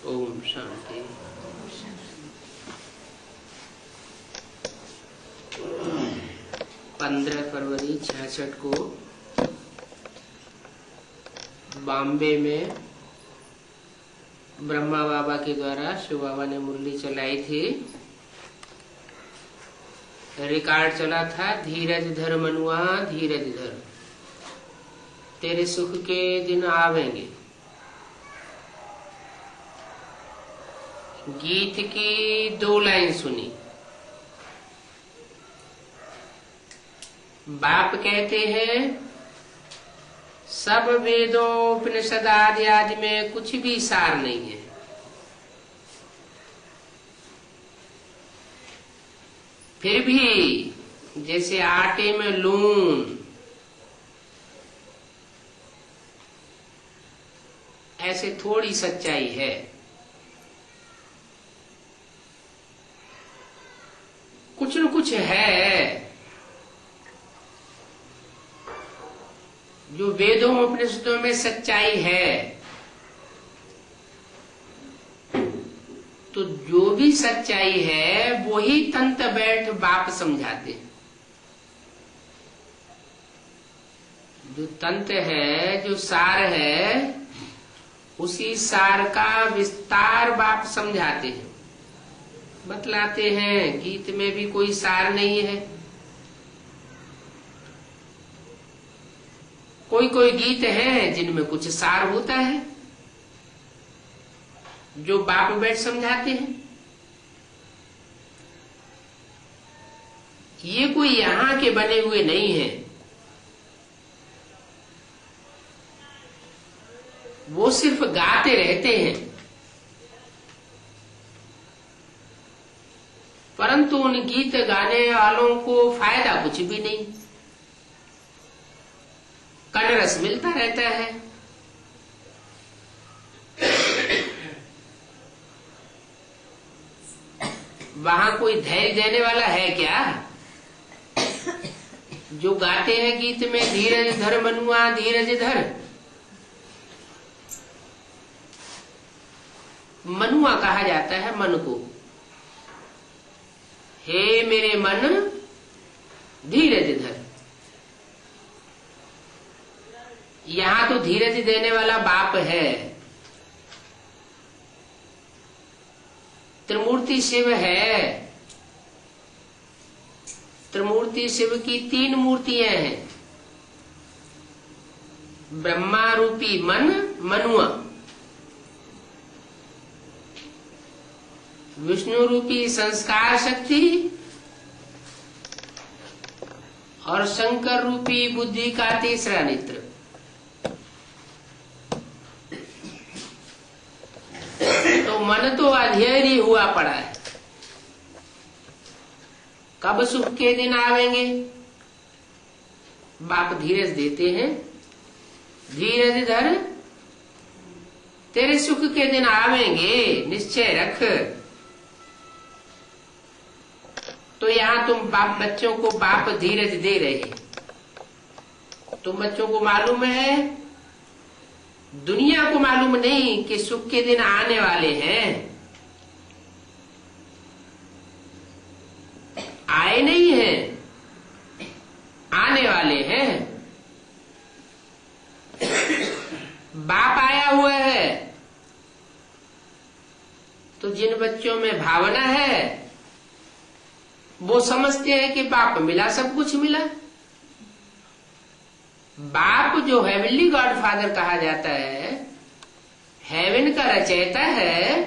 ओम शांति। 15 फरवरी 66 को बॉम्बे में ब्रह्मा बाबा के द्वारा शिव बाबा ने मुरली चलाई थी। रिकॉर्ड चला था, धीरज धर मनुआ धीरज धर, तेरे सुख के दिन आवेंगे। गीत की 2 लाइन सुनी। बाप कहते हैं सब वेदों उपनिषद आदि आदि में कुछ भी सार नहीं है। फिर भी जैसे आटे में लून, ऐसे थोड़ी सच्चाई है। कुछ न कुछ है जो वेदों उपनिषदों में सच्चाई है। तो जो भी सच्चाई है वो ही तंत बैठ बाप समझाते। जो तंत है, जो सार है, उसी सार का विस्तार बाप समझाते हैं, बतलाते हैं। गीत में भी कोई सार नहीं है। कोई कोई गीत हैं जिनमें कुछ सार होता है, जो बाप बैठ समझाते हैं। ये कोई यहाँ के बने हुए नहीं है। वो सिर्फ गाते रहते हैं, परंतु उन गीत गाने वालों को फायदा कुछ भी नहीं। कनरस मिलता रहता है। वहां कोई धैर्य देने वाला है क्या? जो गाते हैं गीत में धीरज धर मनुआ धीरज धर, मनुआ कहा जाता है मन को। हे मेरे मन धीरज धर। यहाँ तो धीरज देने वाला बाप है। त्रिमूर्ति शिव है। त्रिमूर्ति शिव की 3 मूर्तियां हैं। ब्रह्मा रूपी मन मनुआ, विष्णु रूपी संस्कार शक्ति, और शंकर रूपी बुद्धि का 3रा नेत्र। तो मन तो अधेर ही हुआ पड़ा है। कब सुख के दिन आवेंगे? बाप धीरज देते हैं, धीरज धर, तेरे सुख के दिन आवेंगे, निश्चय रख। तो यहाँ तुम बाप बच्चों को बाप धीरज दे रहे। तुम बच्चों को मालूम है, दुनिया को मालूम नहीं कि सुख के दिन आने वाले हैं। आए नहीं हैं, आने वाले हैं। बाप आया हुआ है। तो जिन बच्चों में भावना है वो समझते हैं कि बाप मिला, सब कुछ मिला। बाप जो हेवनली गॉड फादर कहा जाता है, हेवन का रचयिता है,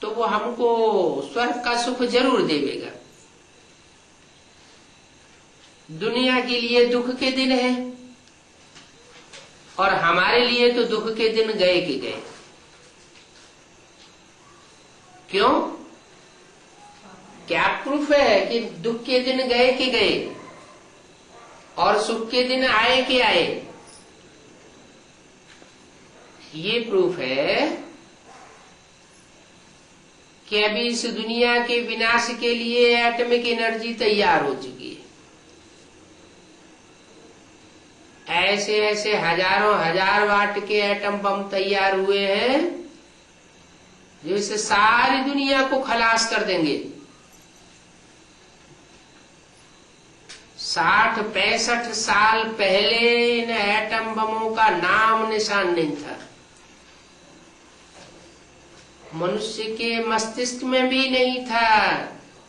तो वो हमको स्वर्ग का सुख जरूर देवेगा। दुनिया के लिए दुख के दिन है, और हमारे लिए तो दुख के दिन गए के गए। क्यों? क्या प्रूफ है कि दुख के दिन गए के गए और सुख के दिन आए के आए? ये प्रूफ है कि अभी इस दुनिया के विनाश के लिए एटॉमिक एनर्जी तैयार हो चुकी है। ऐसे ऐसे हजारों हजार वाट के एटम बम तैयार हुए हैं जो इसे सारी दुनिया को खलास कर देंगे। 60-65 साल पहले इन एटम बमों का नाम निशान नहीं था। मनुष्य के मस्तिष्क में भी नहीं था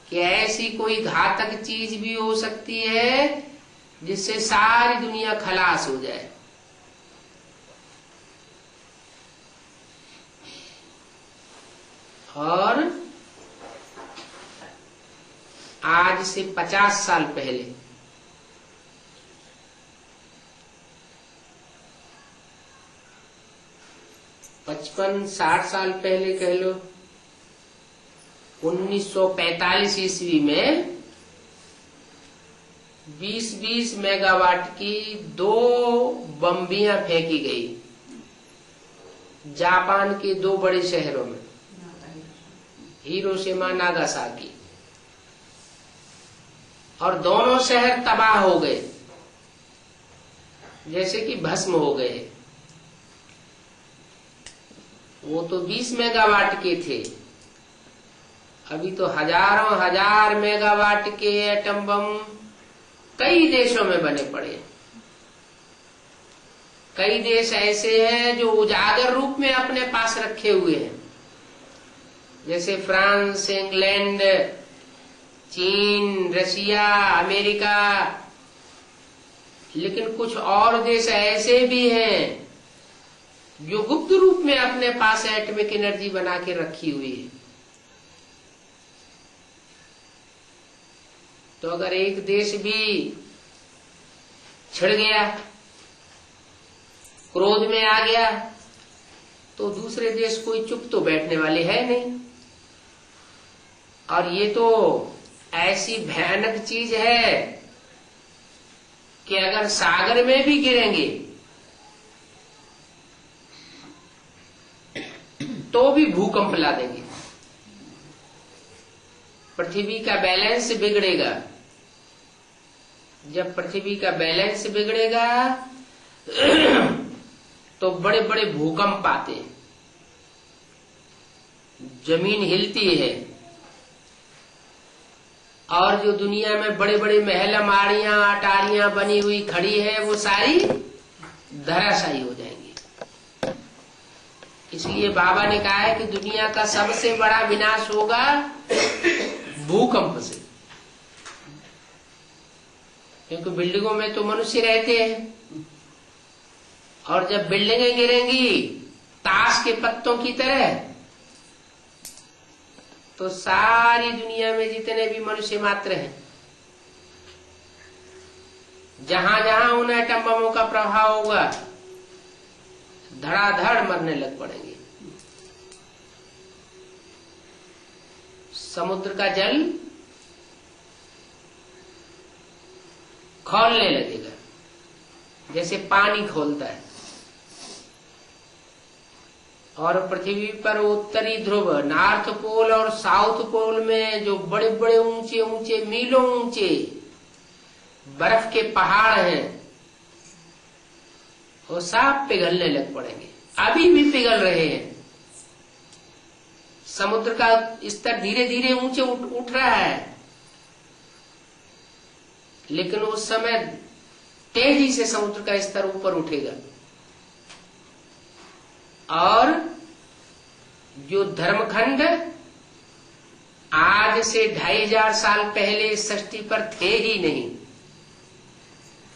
कि ऐसी कोई घातक चीज भी हो सकती है जिससे सारी दुनिया खलास हो जाए। और आज से 50 साल पहले 55-60 साल पहले कह लो, 1945 ईस्वी में 20-20 मेगावाट की 2 बम्बियां फेंकी गई जापान के 2 बड़े शहरों में, हिरोशिमा नागासाकी, और दोनों शहर तबाह हो गए, जैसे कि भस्म हो गए। वो तो 20 मेगावाट के थे, अभी तो हजारों हजार मेगावाट के एटम बम कई देशों में बने पड़े। कई देश ऐसे हैं जो उजागर रूप में अपने पास रखे हुए हैं, जैसे फ्रांस, इंग्लैंड, चीन, रशिया, अमेरिका। लेकिन कुछ और देश ऐसे भी हैं जो गुप्त रूप में अपने पास एटॉमिक एनर्जी बना के रखी हुई है। तो अगर एक देश भी छिड़ गया, क्रोध में आ गया, तो दूसरे देश कोई चुप तो बैठने वाले है नहीं। और ये तो ऐसी भयानक चीज है कि अगर सागर में भी गिरेंगे तो भी भूकंप ला देंगे। पृथ्वी का बैलेंस बिगड़ेगा। जब पृथ्वी का बैलेंस बिगड़ेगा तो बड़े बड़े भूकंप आते हैं, जमीन हिलती है, और जो दुनिया में बड़े बड़े महल, माड़ियां, अटारियां बनी हुई खड़ी है, वो सारी धराशायी हो जाएंगी। इसलिए बाबा ने कहा है कि दुनिया का सबसे बड़ा विनाश होगा भूकंप से, क्योंकि बिल्डिंगों में तो मनुष्य रहते हैं, और जब बिल्डिंगें गिरेंगी ताश के पत्तों की तरह, तो सारी दुनिया में जितने भी मनुष्य मात्र हैं, जहां जहां उन एटम बमों का प्रभाव होगा, धड़ाधड़ मरने लग पड़ेंगे। समुद्र का जल खौलने लगेगा, जैसे पानी खौलता है। और पृथ्वी पर उत्तरी ध्रुव, नॉर्थ पोल और साउथ पोल में जो बड़े बड़े ऊंचे ऊंचे, मीलों ऊंचे बर्फ के पहाड़ हैं, वो सब पिघलने लग पड़ेंगे। अभी भी पिघल रहे हैं। समुद्र का स्तर धीरे धीरे ऊंचे उठ रहा है, लेकिन उस समय तेजी से समुद्र का स्तर ऊपर उठेगा। और जो धर्मखंड आज से 2500 साल पहले इस सृष्टि पर थे ही नहीं,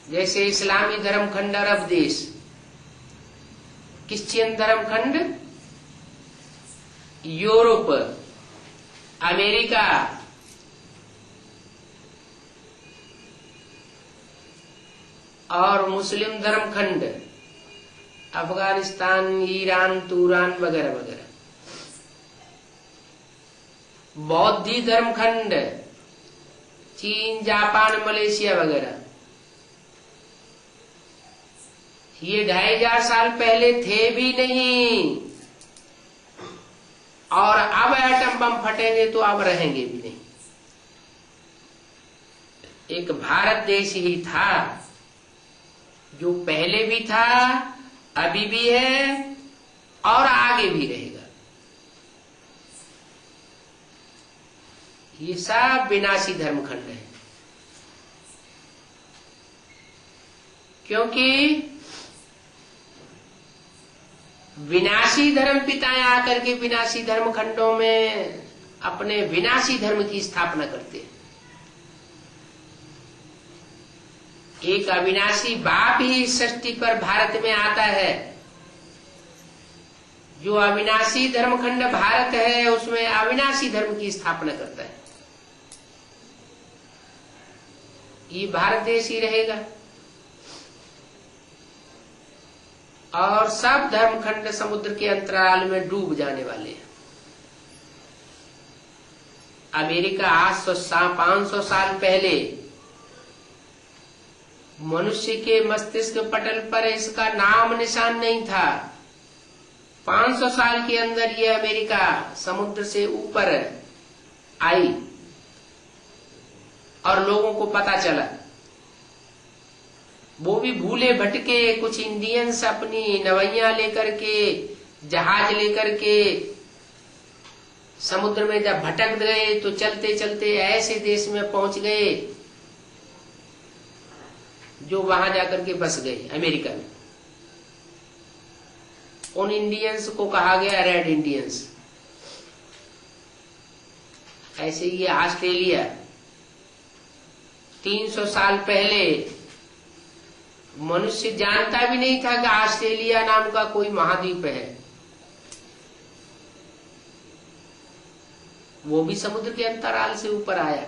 जैसे इस्लामी धर्मखंड अरब देश, क्रिश्चियन धर्मखंड यूरोप, अमेरिका, और मुस्लिम धर्मखंड अफगानिस्तान, ईरान, तुरान वगैरह वगैरह, बौद्धी धर्मखंड चीन, जापान, मलेशिया वगैरह, ये 2500 साल पहले थे भी नहीं। और अब एटम बम फटेंगे तो अब रहेंगे भी नहीं। एक भारत देश ही था जो पहले भी था, अभी भी है और आगे भी रहेगा। ये सब विनाशी धर्मखंड है, क्योंकि विनाशी धर्म पिताएं आकर के विनाशी धर्म खंडों में अपने विनाशी धर्म की स्थापना करते हैं। एक अविनाशी बाप ही सृष्टि पर भारत में आता है। जो अविनाशी धर्मखंड भारत है उसमें अविनाशी धर्म की स्थापना करता है। ये भारत देश ही रहेगा और सब धर्मखंड समुद्र के अंतराल में डूब जाने वाले हैं। अमेरिका आज 500 साल पहले मनुष्य के मस्तिष्क पटल पर इसका नाम निशान नहीं था। 500 साल के अंदर ये अमेरिका समुद्र से ऊपर आई और लोगों को पता चला। वो भी भूले भटके कुछ इंडियंस अपनी नवैया लेकर के, जहाज लेकर के समुद्र में जब भटक गए तो चलते चलते ऐसे देश में पहुंच गए जो वहां जाकर के बस गए, अमेरिका में। उन इंडियंस को कहा गया रेड इंडियंस। ऐसे ही ऑस्ट्रेलिया 300 साल पहले मनुष्य जानता भी नहीं था कि ऑस्ट्रेलिया नाम का कोई महाद्वीप है। वो भी समुद्र के अंतराल से ऊपर आया।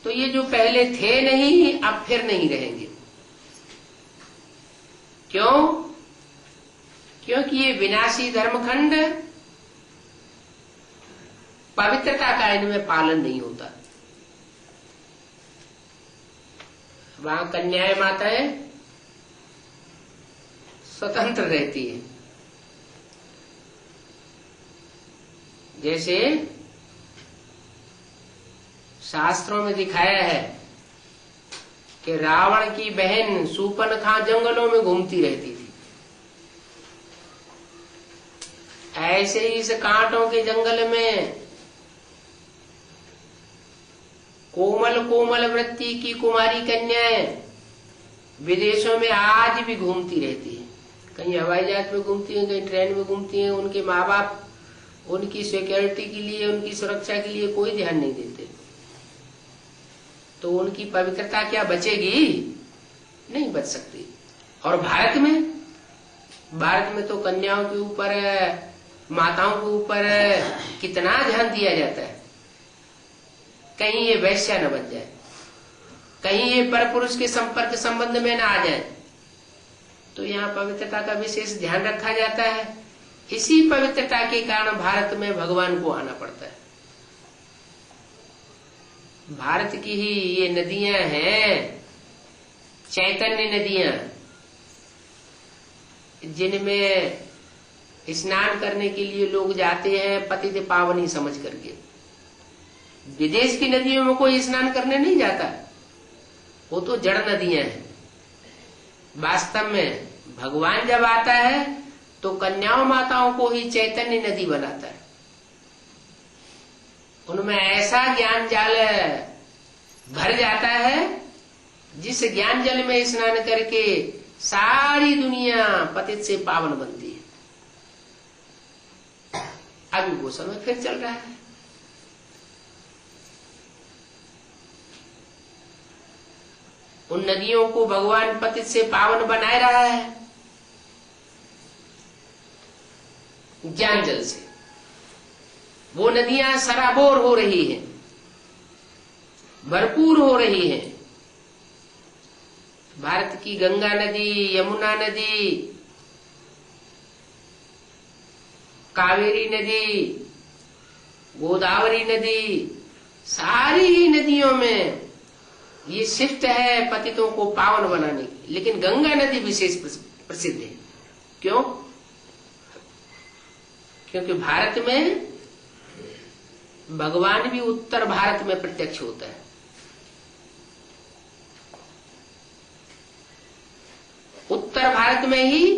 तो ये जो पहले थे नहीं, अब फिर नहीं रहेंगे। क्यों? क्योंकि ये विनाशी धर्मखंड पवित्रता का इनमें पालन नहीं होता। वहां कन्याएं माताएं स्वतंत्र रहती है। जैसे शास्त्रों में दिखाया है कि रावण की बहन शूर्पणखा जंगलों में घूमती रहती थी। ऐसे ही इस कांटों के जंगल में कोमल कोमल वृत्ति की कुमारी कन्याएं विदेशों में आज भी घूमती रहती है। कहीं हवाई जहाज में घूमती हैं, कहीं ट्रेन में घूमती हैं। उनके माँ बाप उनकी सिक्योरिटी के लिए, उनकी सुरक्षा के लिए कोई ध्यान नहीं देते। तो उनकी पवित्रता क्या बचेगी? नहीं बच सकती। और भारत में तो कन्याओं के ऊपर, माताओं के ऊपर कितना ध्यान दिया जाता है। कहीं ये वैश्या न बन जाए, कहीं ये परपुरुष के संपर्क संबंध में न आ जाए। तो यहाँ पवित्रता का विशेष ध्यान रखा जाता है। इसी पवित्रता के कारण भारत में भगवान को आना पड़ता है। भारत की ही ये नदियां हैं, चैतन्य नदियां, जिनमें स्नान करने के लिए लोग जाते हैं पतित पावनी समझ करके। विदेश की नदियों में कोई स्नान करने नहीं जाता, वो तो जड़ नदियां हैं। वास्तव में भगवान जब आता है तो कन्याओं माताओं को ही चैतन्य नदी बनाता है। उनमें ऐसा ज्ञान जाल भर जाता है जिस ज्ञान जल में स्नान करके सारी दुनिया पतित से पावन बनती है। अभी वो समय फिर चल रहा है। उन नदियों को भगवान पतित से पावन बनाए रहा है ज्ञान जल से। वो नदियां सराबोर हो रही हैं, भरपूर हो रही हैं। भारत की गंगा नदी, यमुना नदी, कावेरी नदी, गोदावरी नदी, सारी ही नदियों में ये शिफ्ट है पतितों को पावन बनाने की। लेकिन गंगा नदी विशेष प्रसिद्ध है। क्यों? क्योंकि भारत में भगवान भी उत्तर भारत में प्रत्यक्ष होता है। उत्तर भारत में ही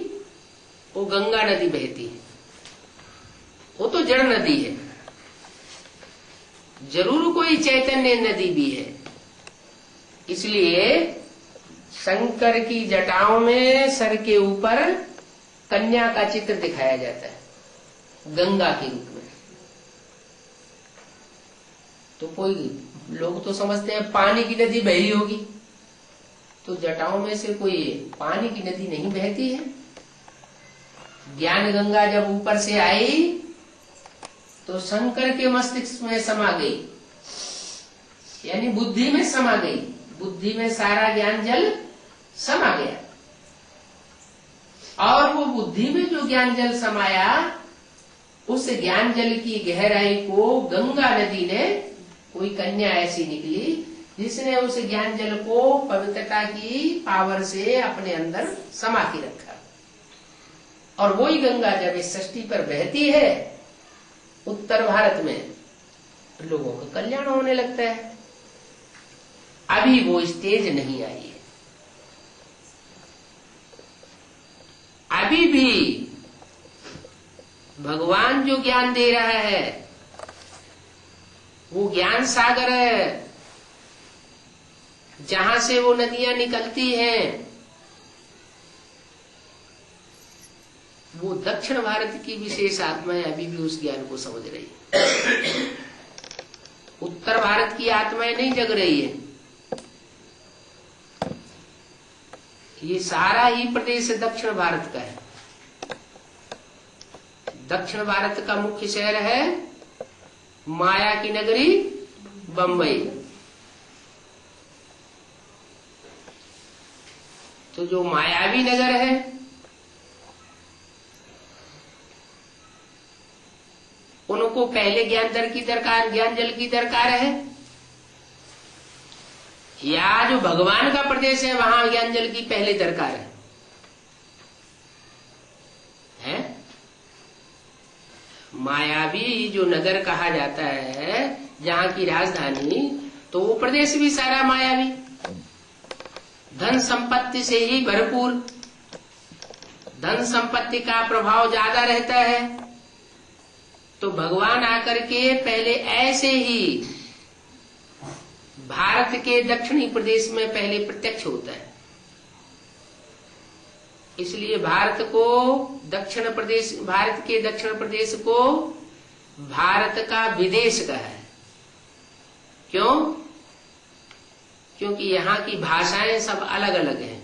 वो गंगा नदी बहती है। वो तो जड़ नदी है, जरूर कोई चैतन्य नदी भी है। इसलिए शंकर की जटाओं में सर के ऊपर कन्या का चित्र दिखाया जाता है, गंगा के रूप में। तो कोई लोग तो समझते हैं पानी की नदी बही होगी, तो जटाओं में से कोई पानी की नदी नहीं बहती है। ज्ञान गंगा जब ऊपर से आई तो शंकर के मस्तिष्क में समा गई, यानी बुद्धि में समा गई। बुद्धि में सारा ज्ञान जल समा गया, और वो बुद्धि में जो ज्ञान जल समाया, उस ज्ञान जल की गहराई को गंगा नदी ने, कोई कन्या ऐसी निकली जिसने उस ज्ञान जल को पवित्रता की पावर से अपने अंदर समा के रखा। और वही गंगा जब इस सृष्टि पर बहती है उत्तर भारत में, लोगों का कल्याण होने लगता है। अभी वो स्टेज नहीं आई है। अभी भी भगवान जो ज्ञान दे रहा है वो ज्ञान सागर है, जहां से वो नदियां निकलती हैं। वो दक्षिण भारत की विशेष आत्माएं अभी भी उस ज्ञान को समझ रही है। उत्तर भारत की आत्माएं नहीं जग रही है। ये सारा ही प्रदेश दक्षिण भारत का है। दक्षिण भारत का मुख्य शहर है माया की नगरी बंबई। तो जो मायावी नगर है, उनको पहले ज्ञान जल की दरकार है, या जो भगवान का प्रदेश है वहां ज्ञान जल की पहले दरकार है? मायावी जो नगर कहा जाता है, जहां की राजधानी, तो वो प्रदेश भी सारा मायावी, धन संपत्ति से ही भरपूर, धन संपत्ति का प्रभाव ज्यादा रहता है। तो भगवान आकर के पहले ऐसे ही भारत के दक्षिणी प्रदेश में पहले प्रत्यक्ष होता है। इसलिए भारत के दक्षिण प्रदेश को भारत का विदेश कहा है। क्यों? क्योंकि यहाँ की भाषाएं सब अलग अलग हैं।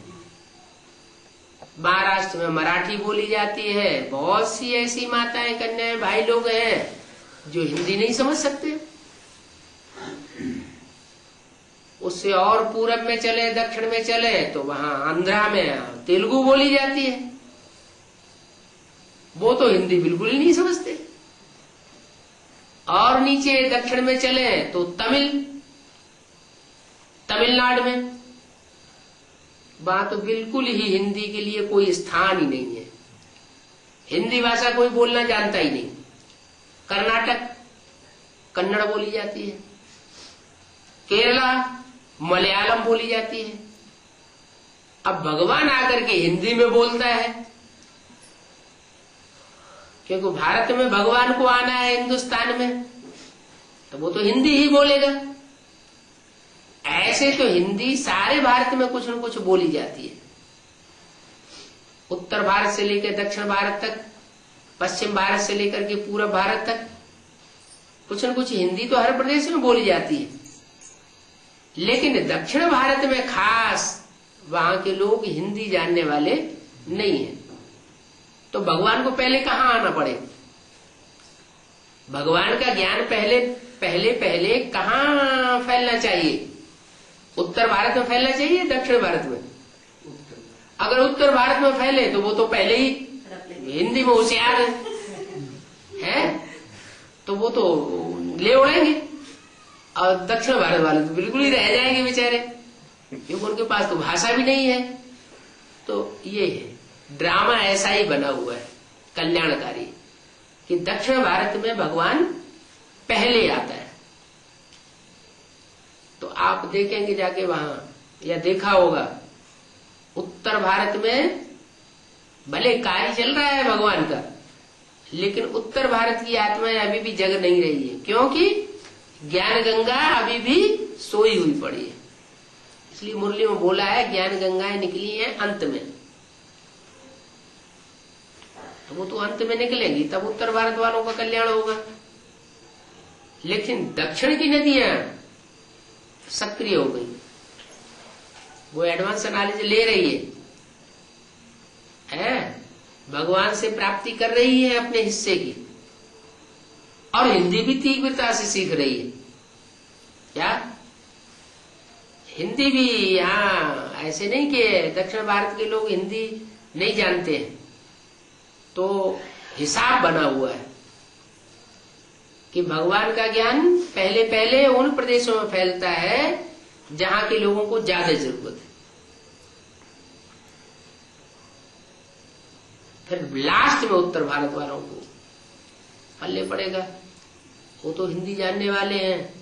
महाराष्ट्र में मराठी बोली जाती है। बहुत सी ऐसी माताएं, कन्याएं, भाई लोग हैं जो हिंदी नहीं समझ सकते। उससे और पूरब में चले, दक्षिण में चले, तो वहां आंध्रा में तेलुगु बोली जाती है। वो तो हिंदी बिल्कुल ही नहीं समझते। और नीचे दक्षिण में चले तो तमिलनाडु में, वहां तो बिल्कुल ही हिंदी के लिए कोई स्थान ही नहीं है। हिंदी भाषा कोई बोलना जानता ही नहीं। कर्नाटक कन्नड़ बोली जाती है, केरला मलयालम बोली जाती है। अब भगवान आकर के हिंदी में बोलता है, क्योंकि भारत में भगवान को आना है हिंदुस्तान में, तो वो तो हिंदी ही बोलेगा। ऐसे तो हिंदी सारे भारत में कुछ न कुछ बोली जाती है। उत्तर भारत से लेकर दक्षिण भारत तक, पश्चिम भारत से लेकर के पूर्व भारत तक कुछ न कुछ हिंदी तो हर प्रदेश में बोली जाती है। लेकिन दक्षिण भारत में खास वहां के लोग हिंदी जानने वाले नहीं है। तो भगवान को पहले कहाँ आना पड़े? भगवान का ज्ञान पहले कहाँ फैलना चाहिए? उत्तर भारत में फैलना चाहिए, दक्षिण भारत में? अगर उत्तर भारत में फैले तो वो तो पहले ही हिंदी में होशियार है, तो वो तो ले उड़ेंगे। और दक्षिण भारत वाले तो बिल्कुल ही रह जाएंगे बेचारे, क्योंकि उनके पास तो भाषा भी नहीं है। तो ये है ड्रामा, ऐसा ही बना हुआ है कल्याणकारी, कि दक्षिण भारत में भगवान पहले आता है। तो आप देखेंगे जाके वहां, या देखा होगा, उत्तर भारत में भले कार्य चल रहा है भगवान का, लेकिन उत्तर भारत की आत्माएं अभी भी जग नहीं रही है, क्योंकि ज्ञान गंगा अभी भी सोई हुई पड़ी है। इसलिए मुरली में बोला है ज्ञान गंगाएं निकली हैं अंत में, तो वो तो अंत में निकलेंगी, तब उत्तर भारत वालों का कल्याण होगा। लेकिन दक्षिण की नदियां सक्रिय हो गई, वो एडवांस नॉलेज ले रही है, भगवान से प्राप्ति कर रही है अपने हिस्से की, और हिंदी भी तीव्रता से सीख रही है। क्या हिंदी भी यहाँ ऐसे नहीं कि दक्षिण भारत के लोग हिंदी नहीं जानते हैं, तो हिसाब बना हुआ है कि भगवान का ज्ञान पहले पहले उन प्रदेशों में फैलता है जहां के लोगों को ज्यादा जरूरत है, फिर लास्ट में उत्तर भारत वालों को पल्ले पड़ेगा। वो तो हिंदी जानने वाले हैं,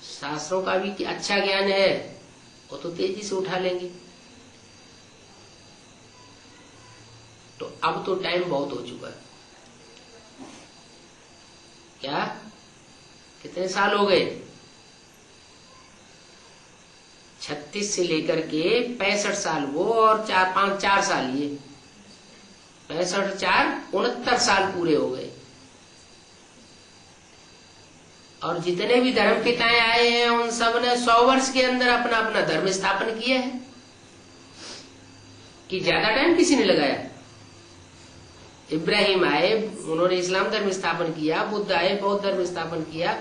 शास्त्रों का भी अच्छा ज्ञान है, वो तो तेजी से उठा लेंगे। तो अब तो टाइम बहुत हो चुका है। क्या कितने साल हो गए? 36 से लेकर के 65 साल वो, और 4 साल ये, 65 4 69 साल पूरे हो गए। और जितने भी धर्म पिताएं आए हैं उन सब ने 100 वर्ष के अंदर अपना अपना धर्म स्थापन किया है, कि ज्यादा टाइम किसी ने लगाया। इब्राहिम आए, उन्होंने इस्लाम धर्म स्थापन किया, बुद्ध आए, बौद्ध धर्म स्थापन किया,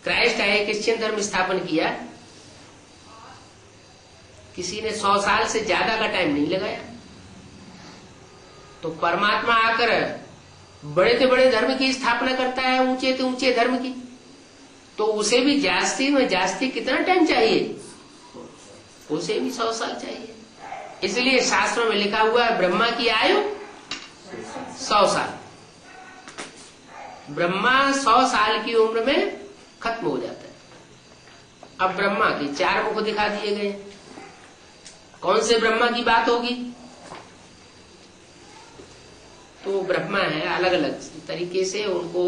क्राइस्ट आए, क्रिश्चियन धर्म स्थापन किया। किसी ने 100 साल से ज्यादा का टाइम नहीं लगाया। तो परमात्मा आकर बड़े से बड़े धर्म की स्थापना करता है, ऊंचे से ऊंचे धर्म की, तो उसे भी जास्ती में जास्ती कितना टाइम चाहिए? उसे भी 100 साल चाहिए। इसलिए शास्त्रों में लिखा हुआ है ब्रह्मा की आयु 100 साल। ब्रह्मा 100 साल की उम्र में खत्म हो जाता है। अब ब्रह्मा के 4 मुख दिखा दिए गए। कौन से ब्रह्मा की बात होगी? तो ब्रह्मा है, अलग अलग तरीके से उनको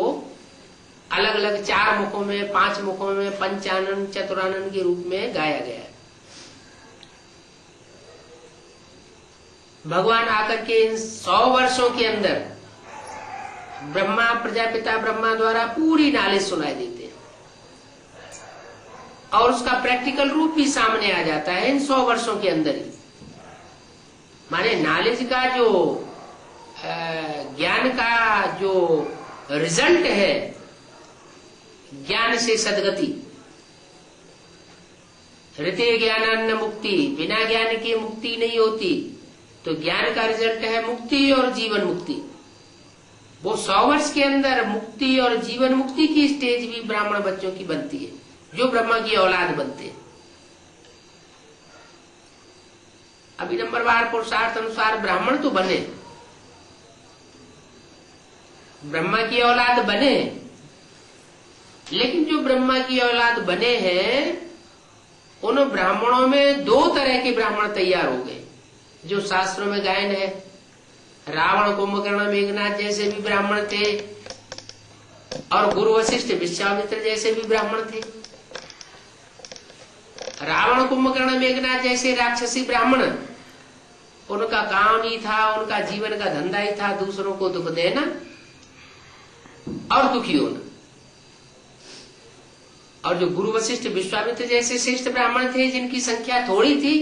अलग अलग 4 मुखों में, 5 मुखों में, पंचानन चतुरानन के रूप में गाया गया है। भगवान आकर के इन 100 वर्षों के अंदर ब्रह्मा, प्रजापिता ब्रह्मा द्वारा पूरी नॉलेज सुनाई देते हैं, और उसका प्रैक्टिकल रूप भी सामने आ जाता है इन 100 वर्षों के अंदर ही। माने नॉलेज का जो ज्ञान का जो रिजल्ट है, ज्ञान से सदगति, ऋते ज्ञानान्न मुक्ति, बिना ज्ञान की मुक्ति नहीं होती। तो ज्ञान का रिजल्ट है मुक्ति और जीवन मुक्ति। वो 100 वर्ष के अंदर मुक्ति और जीवन मुक्ति की स्टेज भी ब्राह्मण बच्चों की बनती है, जो ब्रह्मा की औलाद बनते हैं। अभी नंबरवार पुरुषार्थ अनुसार ब्राह्मण तो बने, ब्रह्मा की औलाद बने, लेकिन जो ब्रह्मा की औलाद बने हैं उन ब्राह्मणों में 2 तरह के ब्राह्मण तैयार हो गए, जो शास्त्रों में गायन है। रावण, कुंभकर्ण, मेघनाथ जैसे भी ब्राह्मण थे, और गुरु वशिष्ठ, विश्वामित्र जैसे भी ब्राह्मण थे। रावण, कुंभकर्ण, मेघनाथ जैसे राक्षसी ब्राह्मण, उनका काम ही था, उनका जीवन का धंधा ही था दूसरों को दुख देना और दुखी होना। और जो गुरु वशिष्ठ, विश्वामित्र जैसे श्रेष्ठ ब्राह्मण थे, जिनकी संख्या थोड़ी थी,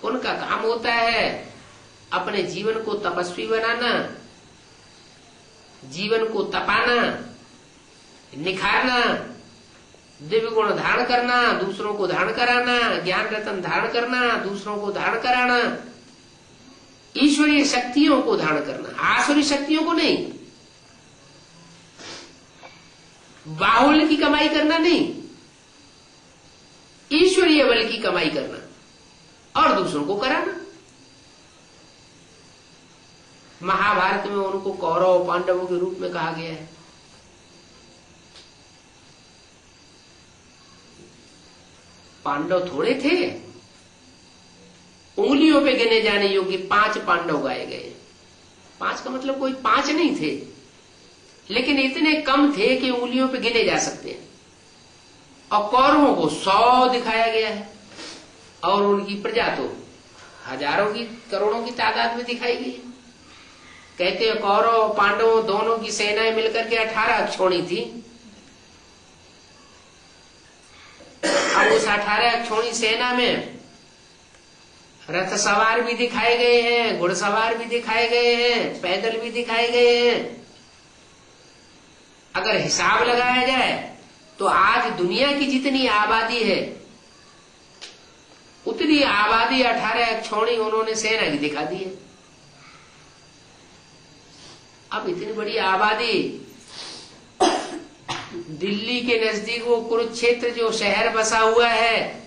उनका काम होता है अपने जीवन को तपस्वी बनाना, जीवन को तपाना, निखारना, दिव्य गुण धारण करना, दूसरों को धारण कराना, ज्ञान रत्न धारण करना, दूसरों को धारण कराना, ईश्वरीय शक्तियों को धारण करना, आसुरी शक्तियों को नहीं। बाहुल्य की कमाई करना नहीं, ईश्वरीय बल की कमाई करना और दूसरों को कराना। महाभारत में उनको कौरव पांडवों के रूप में कहा गया है। पांडव थोड़े थे, उंगलियों उंगलियों पे गिने जाने योग्य 5 पांडव गाए गए। 5 का मतलब कोई 5 नहीं थे, लेकिन इतने कम थे कि उंगलियों पे गिने जा सकते हैं। और कौरवों को 100 दिखाया गया है, और उनकी प्रजा तो हजारों की करोड़ों की तादाद में दिखाई गई। कहते हैं कौरव पांडवों दोनों की सेनाएं मिलकर के 18 अक्षौणी थी। अब उस 18 अक्षौणी सेना में रथ सवार भी दिखाए गए हैं, घुड़सवार भी दिखाए गए हैं, पैदल भी दिखाए गए हैं। अगर हिसाब लगाया जाए तो आज दुनिया की जितनी आबादी है उतनी आबादी 18 अक्षौणी उन्होंने सेना की दिखा दी है। अब इतनी बड़ी आबादी, दिल्ली के नजदीक वो कुरुक्षेत्र जो शहर बसा हुआ है,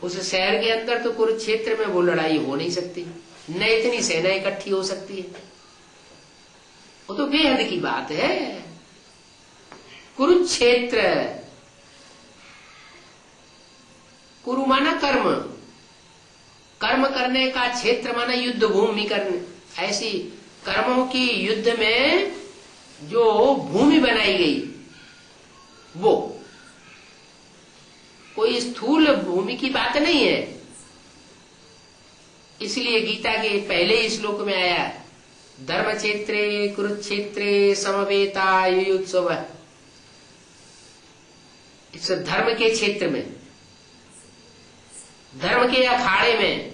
उस शहर के अंदर तो कुरुक्षेत्र में वो लड़ाई हो नहीं सकती, न इतनी सेना इकट्ठी हो सकती है। वो तो बेहद की बात है। कुरुक्षेत्र, कुरु माना कर्म, कर्म करने का क्षेत्र माना युद्ध भूमि करने। ऐसी कर्मों की युद्ध में जो भूमि बनाई गई वो कोई स्थूल भूमि की बात नहीं है। इसलिए गीता के पहले ही श्लोक में आया, धर्म क्षेत्रे कुरुक्षेत्रे समवेता युयुत्सव। इस धर्म के क्षेत्र में, धर्म के अखाड़े में,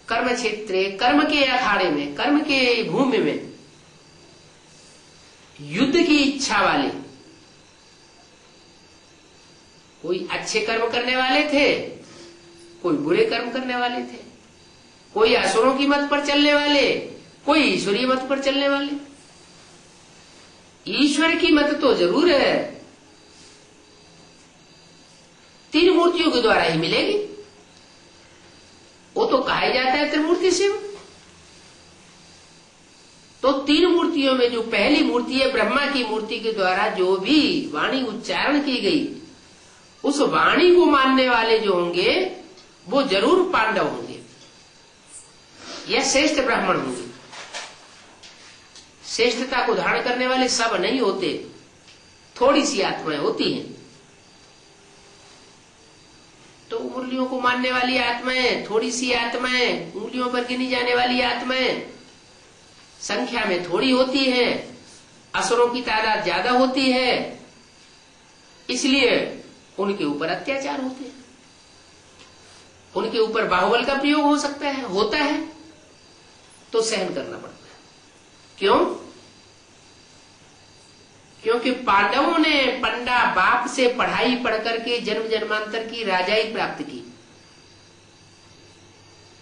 कर्म क्षेत्रे कर्म के अखाड़े में, कर्म के भूमि में युद्ध की इच्छा वाले, कोई अच्छे कर्म करने वाले थे, कोई बुरे कर्म करने वाले थे, कोई असुरों की मत पर चलने वाले, कोई ईश्वरीय मत पर चलने वाले। ईश्वर की मत तो जरूर है, 3 मूर्तियों के द्वारा ही मिलेगी। वो तो कहा जाता है त्रिमूर्ति शिव। तो 3 मूर्तियों में जो पहली मूर्ति है ब्रह्मा की मूर्ति के द्वारा जो भी वाणी उच्चारण की गई, उस वाणी को मानने वाले जो होंगे वो जरूर पांडव होंगे या श्रेष्ठ ब्राह्मण होंगे। श्रेष्ठता को धारण करने वाले सब नहीं होते, थोड़ी सी आत्माएं होती हैं। तो उंगलियों को मानने वाली आत्माएं, थोड़ी सी आत्माएं, उंगलियों पर गिनी जाने वाली आत्माएं संख्या में थोड़ी होती है, असुरों की तादाद ज्यादा होती है, इसलिए उनके ऊपर अत्याचार होते हैं, उनके ऊपर बाहुबल का प्रयोग हो सकता है, होता है, तो सहन करना पड़ता है। क्यों? क्योंकि पांडवों ने पंडा बाप से पढ़ाई पढ़ करके जन्म जन्मांतर की राजाई प्राप्त की,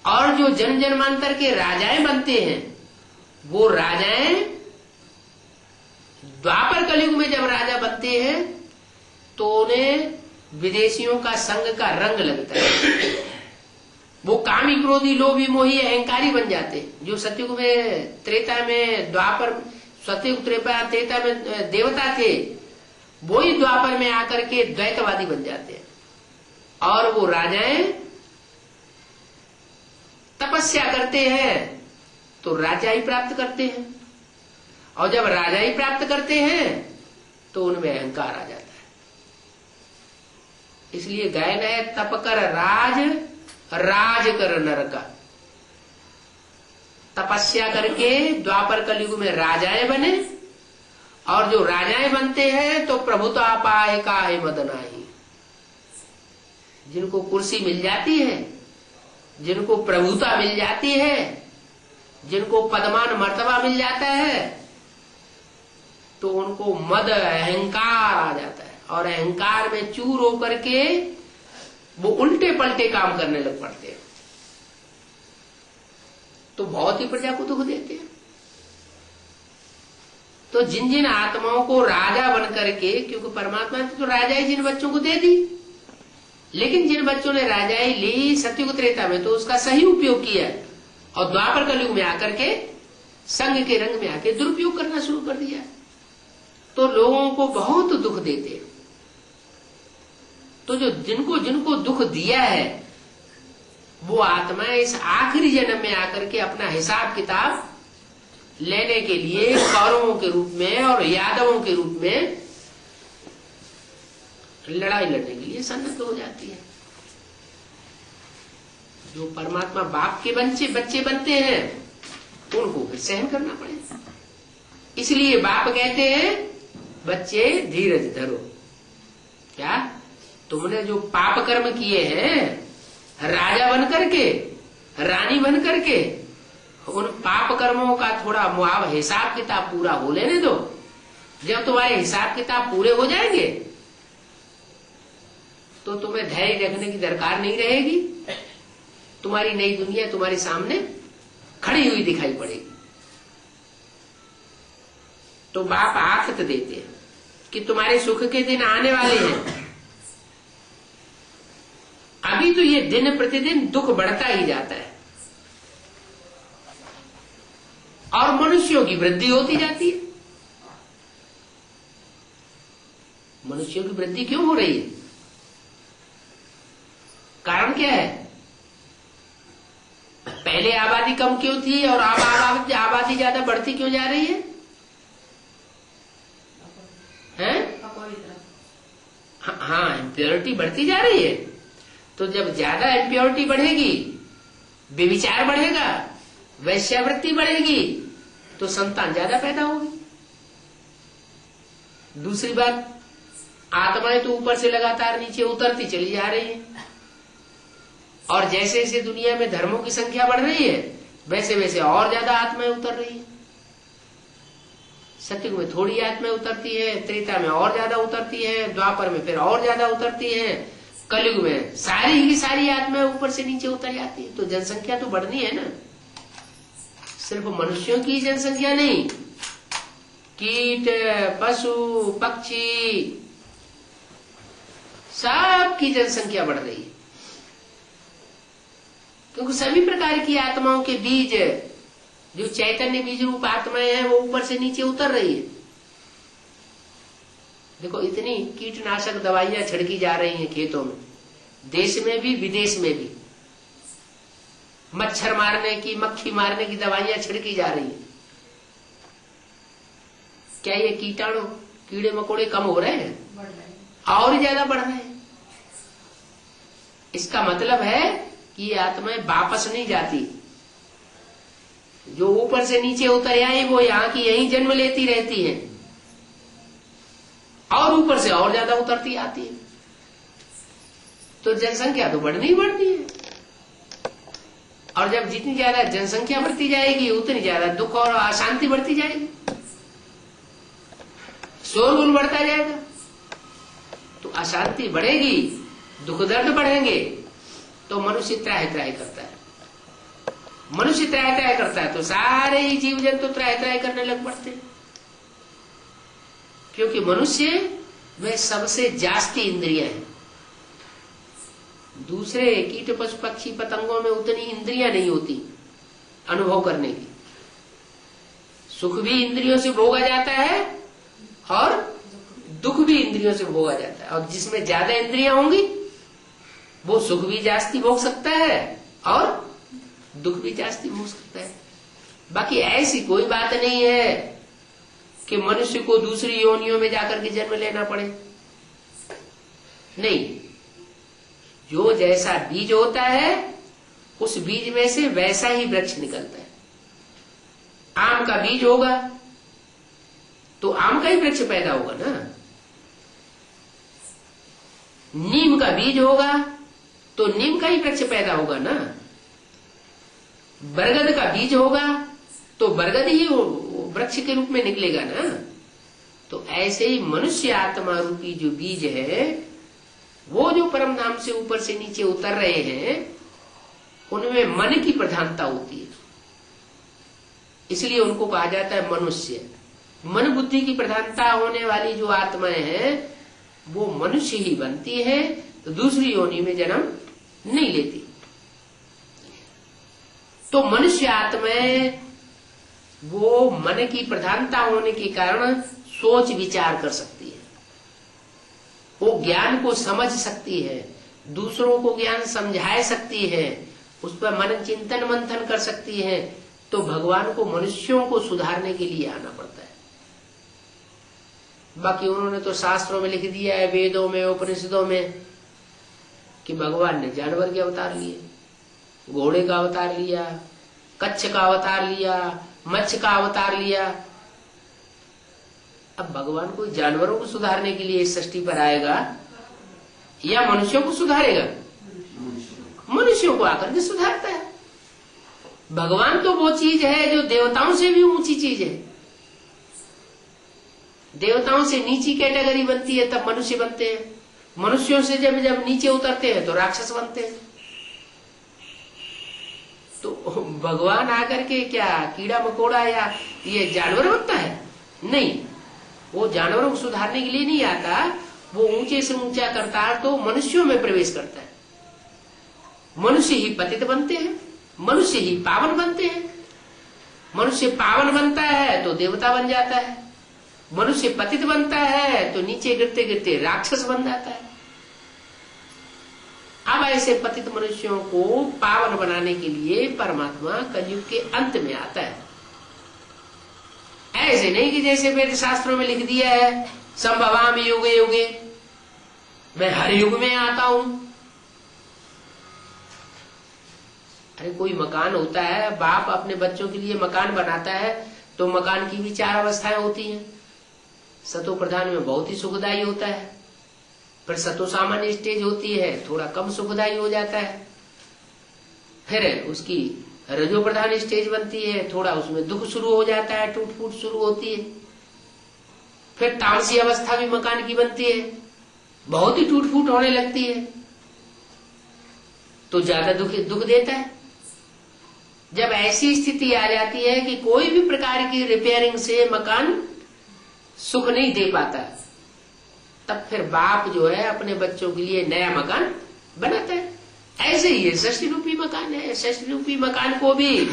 और जो जन्म जन्मांतर के राजाएं बनते हैं वो राजाएं द्वापर कलयुग में जब राजा बनते हैं तो उन्हें विदेशियों का संग का रंग लगता है। वो कामी क्रोधी लोभी मोही अहंकारी बन जाते हैं। जो सतयुग में त्रेता में द्वापर, सतयुग त्रेता में देवता थे, वो ही द्वापर में आकर के द्वैतवादी बन जाते हैं। और वो राजाएं तपस्या करते हैं तो राजाई प्राप्त करते हैं, और जब राजाई प्राप्त करते हैं तो उनमें अहंकार आ जाता है। इसलिए गायन है, तप कर राज, राज कर नरका। तपस्या करके द्वापर कलयुग में राजाएं बने, और जो राजाएं बनते हैं तो प्रभुता पाए काहे मदनाही। जिनको कुर्सी मिल जाती है, जिनको प्रभुता मिल जाती है, जिनको पदमान मर्तबा मिल जाता है, तो उनको मद अहंकार आ जाता है, और अहंकार में चूर होकर के वो उल्टे पलटे काम करने लग पड़ते हैं, तो बहुत ही प्रजा को दुख देते हैं। तो जिन जिन आत्माओं को राजा बन करके, क्योंकि परमात्मा ने तो राजाई जिन बच्चों को दे दी, लेकिन जिन बच्चों ने राजाई ली सतयुग त्रेता में तो उसका सही उपयोग किया, और द्वापर कलयुग में आकर के संग के रंग में आके दुरुपयोग करना शुरू कर दिया, तो लोगों को बहुत दुख देते हैं। तो जो जिनको जिनको दुख दिया है वो आत्मा इस आखिरी जन्म में आकर के अपना हिसाब किताब लेने के लिए कौरवों के रूप में और यादवों के रूप में लड़ाई लड़ने के लिए सन्नद्ध हो जाती है। जो परमात्मा बाप के बच्चे बनते हैं उनको फिर सहन करना पड़ेगा। इसलिए बाप कहते हैं बच्चे धीरज धरो। क्या तुमने जो पाप कर्म किए हैं राजा बन करके रानी बन करके उन पाप कर्मों का थोड़ा मुआवजा हिसाब किताब पूरा हो लेने दो। जब तुम्हारे हिसाब किताब पूरे हो जाएंगे तो तुम्हें धैर्य रखने की दरकार नहीं रहेगी। तुम्हारी नई दुनिया तुम्हारे सामने खड़ी हुई दिखाई पड़ेगी। तो बाप आखत देते हैं कि तुम्हारे सुख के दिन आने वाले हैं। अभी तो ये दिन प्रतिदिन दुख बढ़ता ही जाता है और मनुष्यों की वृद्धि होती जाती है। मनुष्यों की वृद्धि क्यों हो रही है? कारण क्या है? पहले आबादी कम क्यों थी और अब आबादी ज्यादा बढ़ती क्यों जा रही है? हाँ, इम्प्योरिटी बढ़ती जा रही है। तो जब ज्यादा इम्प्योरिटी बढ़ेगी, व्यभिचार बढ़ेगा, वैश्यावृत्ति बढ़ेगी, तो संतान ज्यादा पैदा होगी। दूसरी बात, आत्माएं तो ऊपर से लगातार नीचे उतरती चली जा रही है और जैसे जैसे दुनिया में धर्मों की संख्या बढ़ रही है वैसे वैसे और ज्यादा आत्माएं उतर रही है। सतयुग में थोड़ी आत्माएं उतरती है, त्रेता में और ज्यादा उतरती है, द्वापर में फिर और ज्यादा उतरती है, कलयुग में सारी की सारी आत्माएं ऊपर से नीचे उतर जाती है। तो जनसंख्या तो बढ़नी है ना। सिर्फ मनुष्यों की जनसंख्या नहीं, कीट, पशु, पक्षी, सबकी जनसंख्या बढ़ रही है क्योंकि सभी प्रकार की आत्माओं के बीज जो चैतन्य बीज रूप आत्माएं हैं वो ऊपर से नीचे उतर रही है। देखो इतनी कीटनाशक दवाइयां छिड़की जा रही हैं खेतों में, देश में भी विदेश में भी। मच्छर मारने की, मक्खी मारने की दवाइयां छिड़की जा रही हैं। क्या ये कीटाणु कीड़े मकोड़े कम हो रहे हैं? और ज्यादा बढ़ रहे हैं। इसका मतलब है कि ये आत्माएं वापस नहीं जाती। जो ऊपर से नीचे उतर आए वो यहाँ की यहीं जन्म लेती रहती है और ऊपर से और ज्यादा उतरती आती है। तो जनसंख्या तो बढ़नी ही बढ़नी है और जब जितनी ज्यादा जनसंख्या बढ़ती जाएगी उतनी ज्यादा दुख और अशांति बढ़ती जाएगी, शोरगुल बढ़ता जाएगा। तो अशांति बढ़ेगी, दुख दर्द बढ़ेंगे तो मनुष्य त्राहि त्राहि करता है। मनुष्य त्राहि त्राहि करता है तो सारे ही जीव जंतु त्राहि त्राहि करने लग पड़ते हैं क्योंकि मनुष्य में सबसे जास्ती इंद्रियां हैं। दूसरे कीट पशु पक्षी पतंगों में उतनी इंद्रियां नहीं होती अनुभव करने की। सुख भी इंद्रियों से भोगा जाता है और दुख भी इंद्रियों से भोगा जाता है। और जिसमें ज्यादा इंद्रियां होंगी वो सुख भी जास्ती भोग सकता है और दुख भी जास्ती भोग सकता है। बाकी ऐसी कोई बात नहीं है कि मनुष्य को दूसरी योनियों में जाकर के जन्म लेना पड़े। नहीं, जो जैसा बीज होता है उस बीज में से वैसा ही वृक्ष निकलता है। आम का बीज होगा तो आम का ही वृक्ष पैदा होगा ना। नीम का बीज होगा तो नीम का ही वृक्ष पैदा होगा ना। बरगद का बीज होगा तो बरगद ही वृक्ष के रूप में निकलेगा ना। तो ऐसे ही मनुष्य आत्मा रूपी जो बीज है वो जो परम धाम से ऊपर से नीचे उतर रहे हैं उनमें मन की प्रधानता होती है, इसलिए उनको कहा जाता है मनुष्य। मन बुद्धि की प्रधानता होने वाली जो आत्माएं हैं वो मनुष्य ही बनती है, तो दूसरी योनि में जन्म नहीं लेती। तो मनुष्य आत्माएं वो मन की प्रधानता होने के कारण सोच विचार कर सकती है। वो ज्ञान को समझ सकती है, दूसरों को ज्ञान समझा सकती है, उस पर मन चिंतन मंथन कर सकती है, तो भगवान को मनुष्यों को सुधारने के लिए आना पड़ता है। बाकी उन्होंने तो शास्त्रों में लिख दिया है, वेदों में उपनिषदों में, कि भगवान ने जानवर के अवतार लिए, घोड़े का अवतार लिया, कच्छ का अवतार लिया, मच्छ का अवतार लिया। अब भगवान को जानवरों को सुधारने के लिए इस सृष्टि पर आएगा या मनुष्यों को सुधारेगा? मनुष्यों को आकर के सुधारता है। भगवान तो वो चीज है जो देवताओं से भी ऊंची चीज है। देवताओं से नीची कैटेगरी बनती है तब मनुष्य बनते हैं, मनुष्यों से जब जब नीचे उतरते हैं तो राक्षस बनते हैं। तो भगवान आकर के क्या कीड़ा मकोड़ा या ये जानवर बनता है? नहीं, वो जानवरों को सुधारने के लिए नहीं आता, वो ऊंचे से ऊंचा करता है तो मनुष्यों में प्रवेश करता है। मनुष्य ही पतित बनते हैं, मनुष्य ही पावन बनते हैं। मनुष्य पावन बनता है तो देवता बन जाता है, मनुष्य पतित बनता है तो नीचे गिरते गिरते राक्षस बन जाता है। अब ऐसे पतित मनुष्यों को पावन बनाने के लिए परमात्मा कलयुग के अंत में आता है। ऐसे नहीं कि जैसे वेद शास्त्रों में लिख दिया है, संभवामि युगे युगे, मैं हर युग में आता हूं। अरे कोई मकान होता है, बाप अपने बच्चों के लिए मकान बनाता है तो मकान की भी 4 अवस्थाएं होती हैं। सतो प्रधान में बहुत ही सुखदायी होता है, फिर सतो सामान्य स्टेज होती है, थोड़ा कम सुखदायी हो जाता है, फिर उसकी रजो प्रधान स्टेज बनती है, थोड़ा उसमें दुख शुरू हो जाता है, टूट फूट शुरू होती है, फिर तामसी अवस्था भी मकान की बनती है, बहुत ही टूट फूट होने लगती है, तो ज्यादा दुख देता है। जब ऐसी स्थिति आ जाती है कि कोई भी प्रकार की रिपेयरिंग से मकान सुख नहीं दे पाता, तब फिर बाप जो है अपने बच्चों के लिए नया मकान बनाता है। ऐसे ही षष्ठी रूपी मकान है। षष्ठी रूपी मकान को भी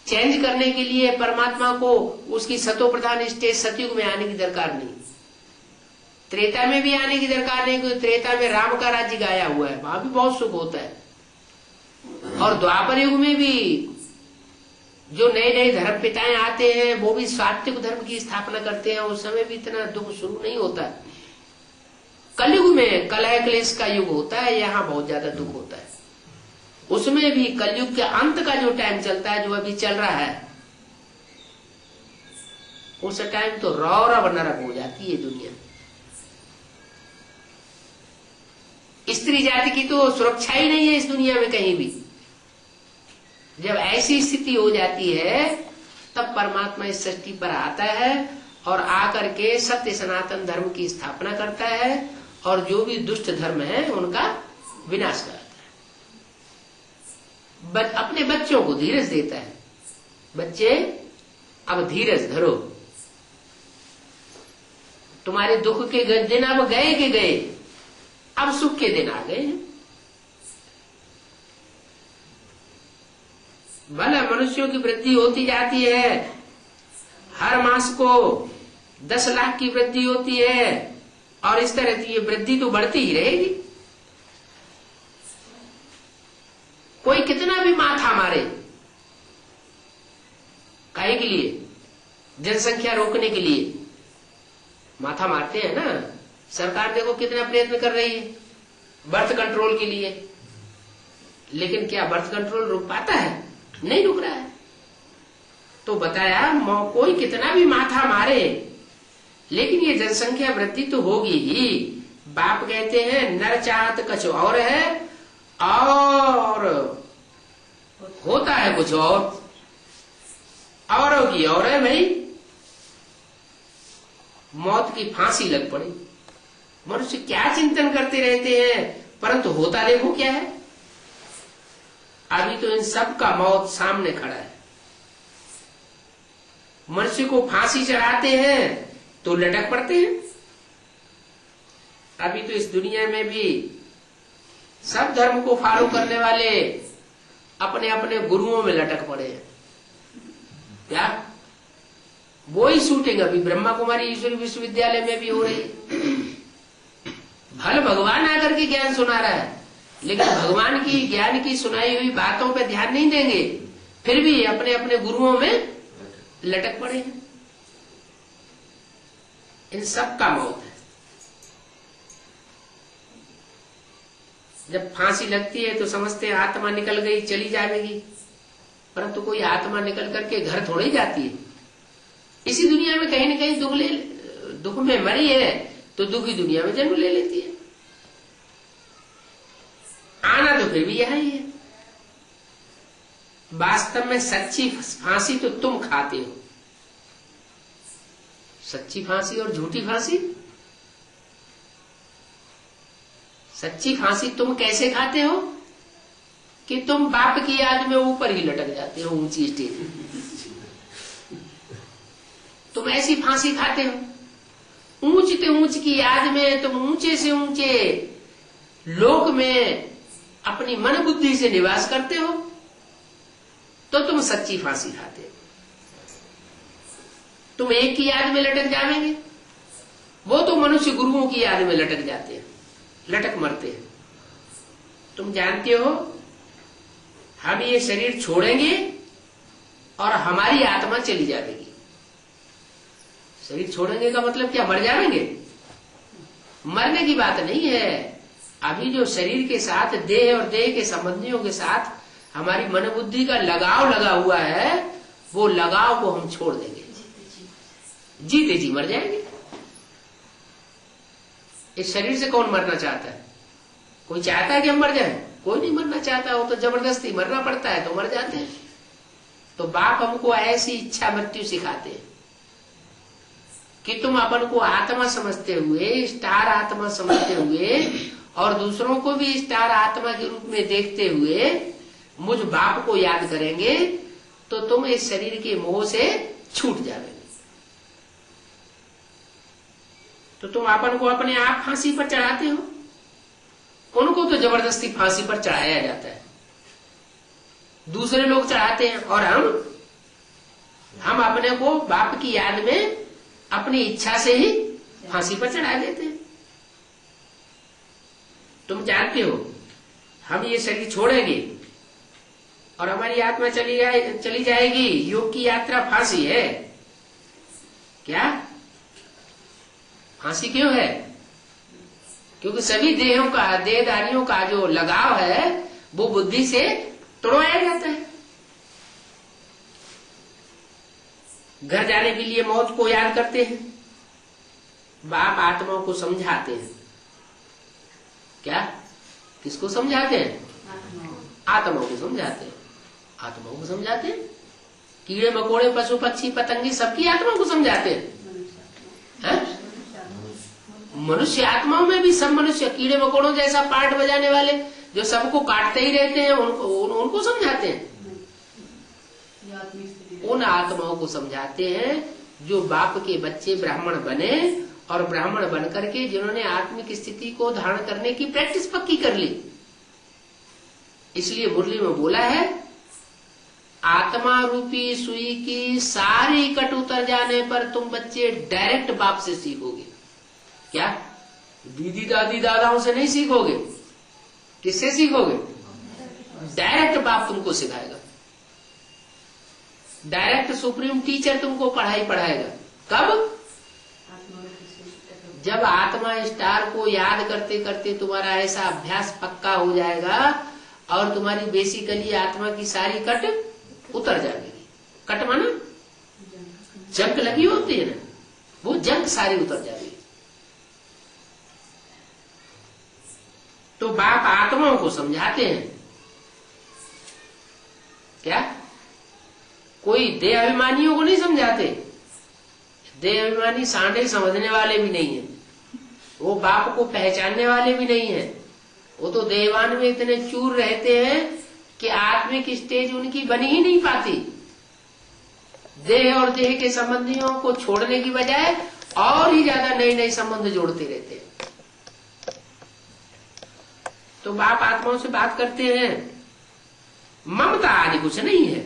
चेंज करने के लिए परमात्मा को उसकी सतो प्रधान स्टेज सतयुग में आने की दरकार नहीं, त्रेता में भी आने की दरकार नहीं, क्योंकि त्रेता में राम का राज्य गाया हुआ है, वहां भी बहुत सुख होता है। और द्वापर युग में भी जो नए नए धर्म पिताएं आते हैं वो भी सात्विक धर्म की स्थापना करते हैं, उस समय भी इतना दुख शुरू नहीं होता है। कलयुग में कलह क्लेश का युग होता है, यहाँ बहुत ज्यादा दुख होता है। उसमें भी कलयुग के अंत का जो टाइम चलता है, जो अभी चल रहा है, उस टाइम तो रौरव नरक हो जाती है दुनिया। स्त्री जाति की तो सुरक्षा ही नहीं है इस दुनिया में कहीं भी। जब ऐसी स्थिति हो जाती है तब परमात्मा इस सृष्टि पर आता है और आकर के सत्य सनातन धर्म की स्थापना करता है और जो भी दुष्ट धर्म है उनका विनाश करता है। अपने बच्चों को धीरज देता है, बच्चे अब धीरज धरो, तुम्हारे दुख के दिन अब गए के गए, अब सुख के दिन आ गए हैं। भले मनुष्यों की वृद्धि होती जाती है, हर मास को 10 लाख की वृद्धि होती है और इस तरह की ये वृद्धि तो बढ़ती ही रहेगी। कोई कितना भी माथा मारे, काहे के लिए? जनसंख्या रोकने के लिए माथा मारते हैं ना। सरकार देखो कितना प्रयत्न कर रही है बर्थ कंट्रोल के लिए, लेकिन क्या बर्थ कंट्रोल रुक पाता है? नहीं रुक रहा है। तो बताया कोई कितना भी माथा मारे, लेकिन ये जनसंख्या वृद्धि तो होगी ही। बाप कहते हैं नर चाहत कुछ और है और होता है कुछ औरों की और है भाई। मौत की फांसी लग पड़ी। मनुष्य क्या चिंतन करते रहते हैं, परंतु होता देखो क्या है। अभी तो इन सब का मौत सामने खड़ा है। मनुष्य को फांसी चढ़ाते हैं तो लटक पड़ते हैं। अभी तो इस दुनिया में भी सब धर्म को फॉलो करने वाले अपने अपने गुरुओं में लटक पड़े हैं। क्या वो ही शूटिंग अभी ब्रह्मा कुमारी ईश्वरी विश्वविद्यालय में भी हो रही है। भले भगवान आकर के ज्ञान सुना रहा है, लेकिन भगवान की ज्ञान की सुनाई हुई बातों पे ध्यान नहीं देंगे, फिर भी अपने अपने गुरुओं में लटक पड़े हैं। इन सब का मौत है। जब फांसी लगती है तो समझते हैं आत्मा निकल गई, चली जाएगी, परंतु कोई आत्मा निकल करके घर थोड़ी जाती है। इसी दुनिया में कहीं न कहीं दुख में मरी है तो दुखी दुनिया में जन्म ले लेती है। आना तो फिर भी यह ही है। वास्तव में सच्ची फांसी तो तुम खाते हो। सच्ची फांसी और झूठी फांसी। सच्ची फांसी तुम कैसे खाते हो कि तुम बाप की याद में ऊपर ही लटक जाते हो, ऊंची स्टेज में। तुम ऐसी फांसी खाते हो, ऊंचते ऊंच की याद में तुम ऊंचे से ऊंचे लोक में अपनी मन बुद्धि से निवास करते हो, तो तुम सच्ची फांसी खाते हो। तुम एक की याद में लटक जाएंगे, वो तो मनुष्य गुरुओं की याद में लटक जाते हैं, लटक मरते हैं। तुम जानते हो हम ये शरीर छोड़ेंगे और हमारी आत्मा चली जाएगी। शरीर छोड़ेंगे का मतलब क्या, मर जाएंगे? मरने की बात नहीं है। अभी जो शरीर के साथ देह और देह के संबंधियों के साथ हमारी मन बुद्धि का लगाव लगा हुआ है, वो लगाव को हम छोड़ देंगे, जीते जी मर जाएंगे। इस शरीर से कौन मरना चाहता है? कोई चाहता है कि हम मर जाएं? कोई नहीं मरना चाहता। वो तो जबरदस्ती मरना पड़ता है तो मर जाते हैं। तो बाप हमको ऐसी इच्छा मृत्यु सिखाते हैं कि तुम अपन को आत्मा समझते हुए, स्टार आत्मा समझते हुए और दूसरों को भी स्टार आत्मा के रूप में देखते हुए मुझ बाप को याद करेंगे तो तुम इस शरीर के मोह से छूट जाओगे। तो तुम अपन को अपने आप फांसी पर चढ़ाते हो, उनको तो जबरदस्ती फांसी पर चढ़ाया जाता है। दूसरे लोग चढ़ाते हैं और हम अपने को बाप की याद में अपनी इच्छा से ही फांसी पर चढ़ा देते हैं। तुम जानते हो हम ये शरीर छोड़ेंगे और हमारी आत्मा चली जाएगी। योग की यात्रा फांसी है क्या? फांसी क्यों है? क्योंकि सभी देहधारियों का जो लगाव है वो बुद्धि से तोड़वाया जाता है। घर जाने के लिए मौत को याद करते हैं, बाप आत्माओं को समझाते हैं। क्या? किसको समझाते हैं? आत्माओं को समझाते हैं। आत्माओं को समझाते हैं। कीड़े मकोड़े पशु पक्षी पतंगी सबकी आत्माओं को समझाते हैं। मनुष्य आत्माओं में भी सब मनुष्य कीड़े मकोड़ों जैसा पार्ट बजाने वाले जो सबको काटते ही रहते हैं, उनको समझाते हैं। उन आत्माओं को समझाते हैं जो बाप के बच्चे ब्राह्मण बने और ब्राह्मण बन करके जिन्होंने आत्मिक स्थिति को धारण करने की प्रैक्टिस पक्की कर ली। इसलिए मुरली में बोला है, आत्मा रूपी सुई की सारी कट उतर जाने पर तुम बच्चे डायरेक्ट बाप से सीखोगे। क्या? दीदी दादी दादाओं से नहीं सीखोगे। किससे सीखोगे? डायरेक्ट बाप तुमको सिखाएगा। डायरेक्ट सुप्रीम टीचर तुमको पढ़ाई पढ़ाएगा। कब? जब आत्मा स्टार को याद करते करते तुम्हारा ऐसा अभ्यास पक्का हो जाएगा और तुम्हारी बेसिकली आत्मा की सारी कट उतर जाएगी। कट माना जंग लगी होती है ना, वो जंग सारी उतर जाएगी। तो बाप आत्माओं को समझाते हैं। क्या? कोई देह अभिमानियों को नहीं समझाते। देह अभिमानी सांडे समझने वाले भी नहीं है, वो बाप को पहचानने वाले भी नहीं है। वो तो देवान में इतने चूर रहते हैं कि आत्मिक स्टेज उनकी बनी ही नहीं पाती। देह और देह के संबंधियों को छोड़ने की बजाय और ही ज्यादा नए नए संबंध जोड़ते रहते हैं। तो बाप आत्माओं से बात करते हैं। ममता आदि कुछ नहीं है।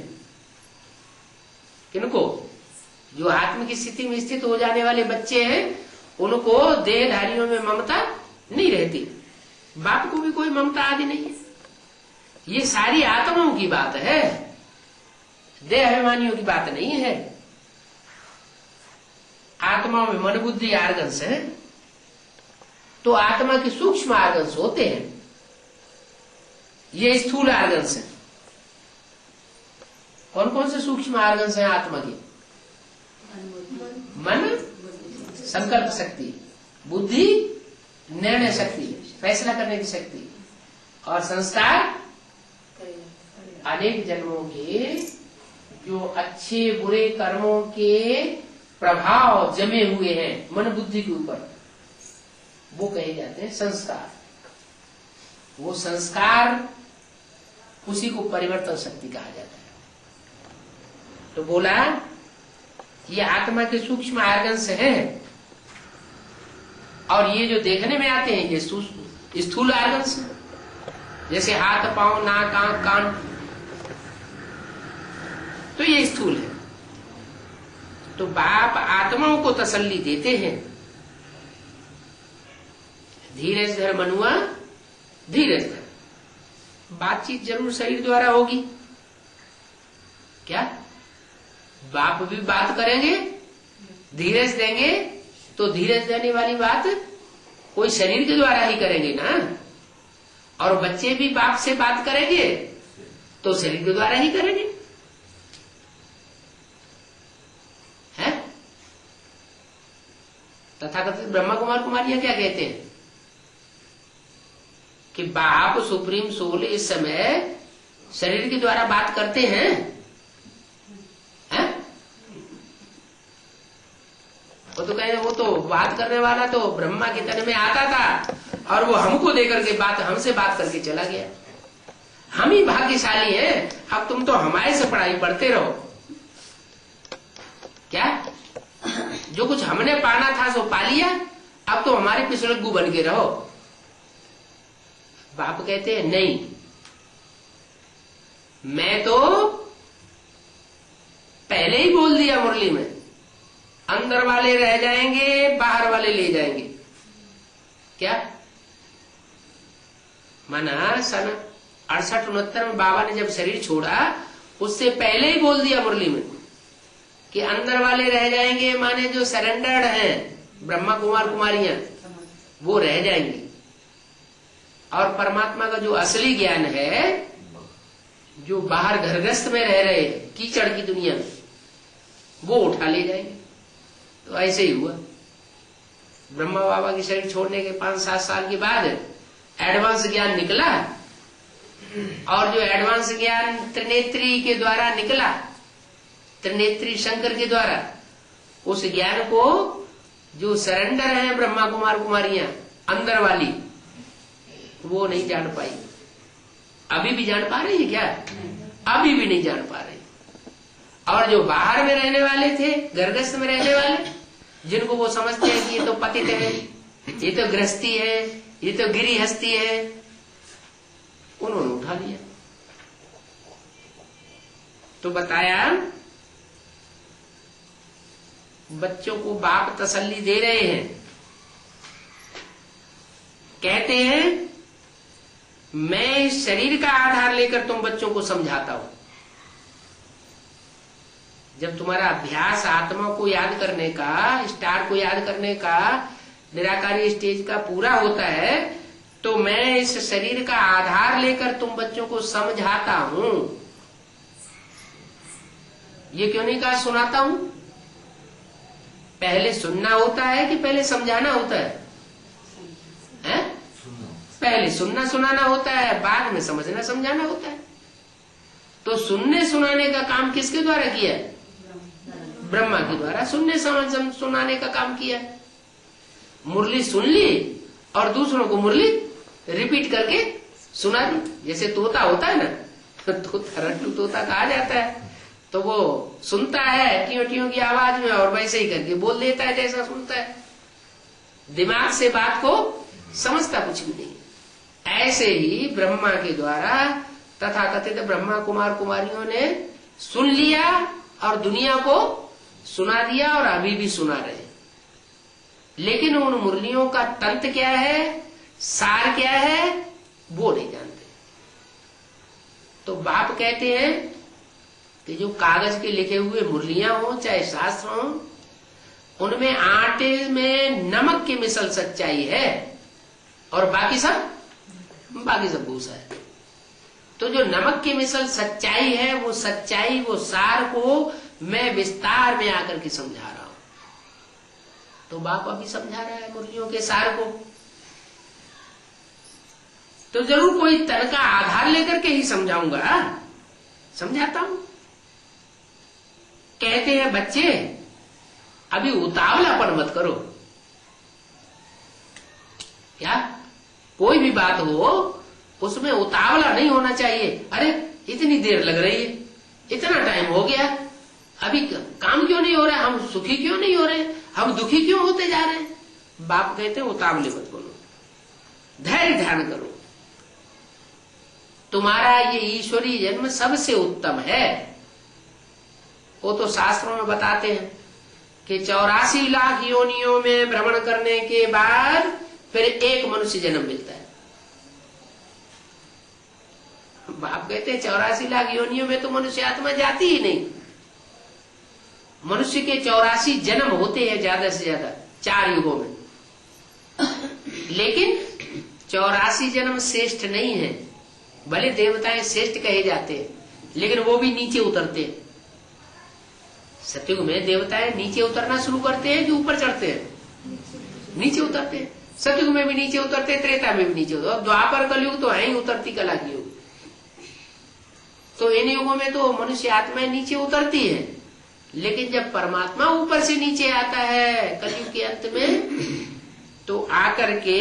किनको? जो आत्म की स्थिति में स्थित हो जाने वाले बच्चे हैं उनको देहधारियों में ममता नहीं रहती, बाप को भी कोई ममता आदि नहीं है। ये सारी आत्माओं की बात है, देहाभिमानियों की बात नहीं है। आत्माओं में मन बुद्धि आर्गन्स है, तो आत्मा के सूक्ष्म आर्गन्स होते हैं, ये स्थूल आर्गन्स है। कौन कौन से सूक्ष्म आर्गन्स हैं आत्मा के? मन, संकल्प शक्ति, बुद्धि, निर्णय शक्ति, फैसला करने की शक्ति, और संस्कार अनेक जन्मों के जो अच्छे बुरे कर्मों के प्रभाव जमे हुए हैं मन बुद्धि के ऊपर, वो कहे जाते हैं संस्कार। वो संस्कार, उसी को परिवर्तन शक्ति कहा जाता है। तो बोला ये आत्मा के सूक्ष्म आर्गन्स हैं, और ये जो देखने में आते हैं ये स्थूल आर्गन्स हैं, जैसे हाथ, पांव, नाक, आंख, कान, तो ये स्थूल है। तो बाप आत्माओं को तसल्ली देते हैं, धीरज धर मनुआ धीरज धर। बातचीत जरूर शरीर द्वारा होगी, क्या बाप भी बात करेंगे, धीरज देंगे, तो धीरज देने वाली बात कोई शरीर के द्वारा ही करेंगे ना। और बच्चे भी बाप से बात करेंगे तो शरीर के द्वारा ही करेंगे, है? तथाकथित ब्रह्मा कुमार कुमारियां क्या कहते हैं कि बाप सुप्रीम सोल इस समय शरीर के द्वारा बात करते हैं, वो तो कहे वो तो बात करने वाला तो ब्रह्मा के तन में आता था और वो हमको देकर के हमसे बात करके चला गया। हम ही भाग्यशाली हैं, अब तुम तो हमारे से पढ़ाई पढ़ते रहो। क्या जो कुछ हमने पाना था सो पा लिया, अब तो हमारे पिछड़गू बन के रहो। बाप कहते हैं नहीं, मैं तो पहले ही बोल दिया मुरली में, अंदर वाले रह जाएंगे, बाहर वाले ले जाएंगे। क्या माना सन 68-69 में बाबा ने जब शरीर छोड़ा, उससे पहले ही बोल दिया मुरली में कि अंदर वाले रह जाएंगे, माने जो सरेंडर्ड हैं ब्रह्मा कुमार कुमारियां वो रह जाएंगे, और परमात्मा का जो असली ज्ञान है, जो बाहर घरग्रस्त में रह रहे कीचड़ की दुनिया में, वो उठा ले जाएंगे। तो ऐसे ही हुआ। ब्रह्मा बाबा के शरीर छोड़ने के 5-7 साल के बाद एडवांस ज्ञान निकला, और जो एडवांस ज्ञान त्रिनेत्री के द्वारा निकला, त्रिनेत्री शंकर के द्वारा, उस ज्ञान को जो सरेंडर है ब्रह्मा कुमार कुमारियां अंदर वाली, वो नहीं जान पाई। अभी भी जान पा रही है क्या? अभी भी नहीं जान पा रही। और जो बाहर में रहने वाले थे, घरग्रस्त में रहने वाले, जिनको वो समझते हैं कि ये तो पतित है, ये तो गृहस्थी है, ये तो गिरी हस्ती है, उन्होंने उठा लिया। तो बताया बच्चों को बाप तसल्ली दे रहे हैं, कहते हैं मैं इस शरीर का आधार लेकर तुम बच्चों को समझाता हूं। जब तुम्हारा अभ्यास आत्मा को याद करने का, स्टार को याद करने का, निराकारी स्टेज का पूरा होता है, तो मैं इस शरीर का आधार लेकर तुम बच्चों को समझाता हूं। ये क्यों नहीं कहा सुनाता हूं? पहले सुनना होता है कि पहले समझाना होता है? पहले सुनना सुनाना होता है, बाद में समझना समझाना होता है। तो सुनने सुनाने का काम किसके द्वारा किया? ब्रह्मा के द्वारा सुनने सुनाने का काम किया। मुरली सुन ली और दूसरों को मुरली रिपीट करके सुना दी। जैसे तोता होता है ना, तोता रट्टू तोता कहा जाता है, तो वो सुनता है टियों की आवाज में और वैसे ही करके बोल देता है जैसा सुनता है, दिमाग से बात को समझता कुछ भी नहीं। ऐसे ही ब्रह्मा के द्वारा तथाकथित ब्रह्मा कुमार कुमारियों ने सुन लिया और दुनिया को सुना दिया, और अभी भी सुना रहे। लेकिन उन मुरलियों का तंत्र क्या है? सार क्या है वो नहीं जानते। तो बाप कहते हैं कि जो कागज के लिखे हुए मुरलियां हो चाहे शास्त्र हो, उनमें आटे में नमक की मिसल सच्चाई है और बाकी सब भूसा है। तो जो नमक की मिसल सच्चाई है, वो सच्चाई, वो सार को मैं विस्तार में आकर के समझा रहा हूं। तो बाप अभी समझा रहा है मुरलियों के सार को। तो जरूर कोई तर्क का आधार लेकर के ही समझाऊंगा, समझाता हूं। कहते हैं बच्चे अभी उतावलापन मत करो। क्या कोई भी बात हो उसमें उतावला नहीं होना चाहिए। अरे इतनी देर लग रही है, इतना टाइम हो गया, अभी काम क्यों नहीं हो रहा है, हम सुखी क्यों नहीं हो रहे, हम दुखी क्यों होते जा रहे हैं। बाप कहते हैं उतावले मत बोलो, धैर्य ध्यान करो। तुम्हारा ये ईश्वरीय जन्म सबसे उत्तम है। वो तो शास्त्रों में बताते हैं कि 84 लाख योनियों में भ्रमण करने के बाद फिर एक मनुष्य जन्म मिलता है। बाप कहते हैं 84 लाख योनियों में तो मनुष्य आत्मा जाती ही नहीं। मनुष्य के 84 जन्म होते हैं ज्यादा से ज्यादा 4 युगों में, लेकिन 84 जन्म श्रेष्ठ नहीं है। भले देवताएं श्रेष्ठ कहे जाते हैं, लेकिन वो भी नीचे उतरते हैं। सतयुग में देवताएं नीचे उतरना शुरू करते हैं कि ऊपर चढ़ते हैं? नीचे उतरते हैं। सतयुग में भी नीचे उतरते, त्रेता में भी नीचे उतरते, और द्वापर कलयुग तो है ही उतरती कला की युग। तो इन युगों में तो मनुष्य आत्माएं नीचे उतरती है, लेकिन जब परमात्मा ऊपर से नीचे आता है कलयुग के अंत में, तो आकर के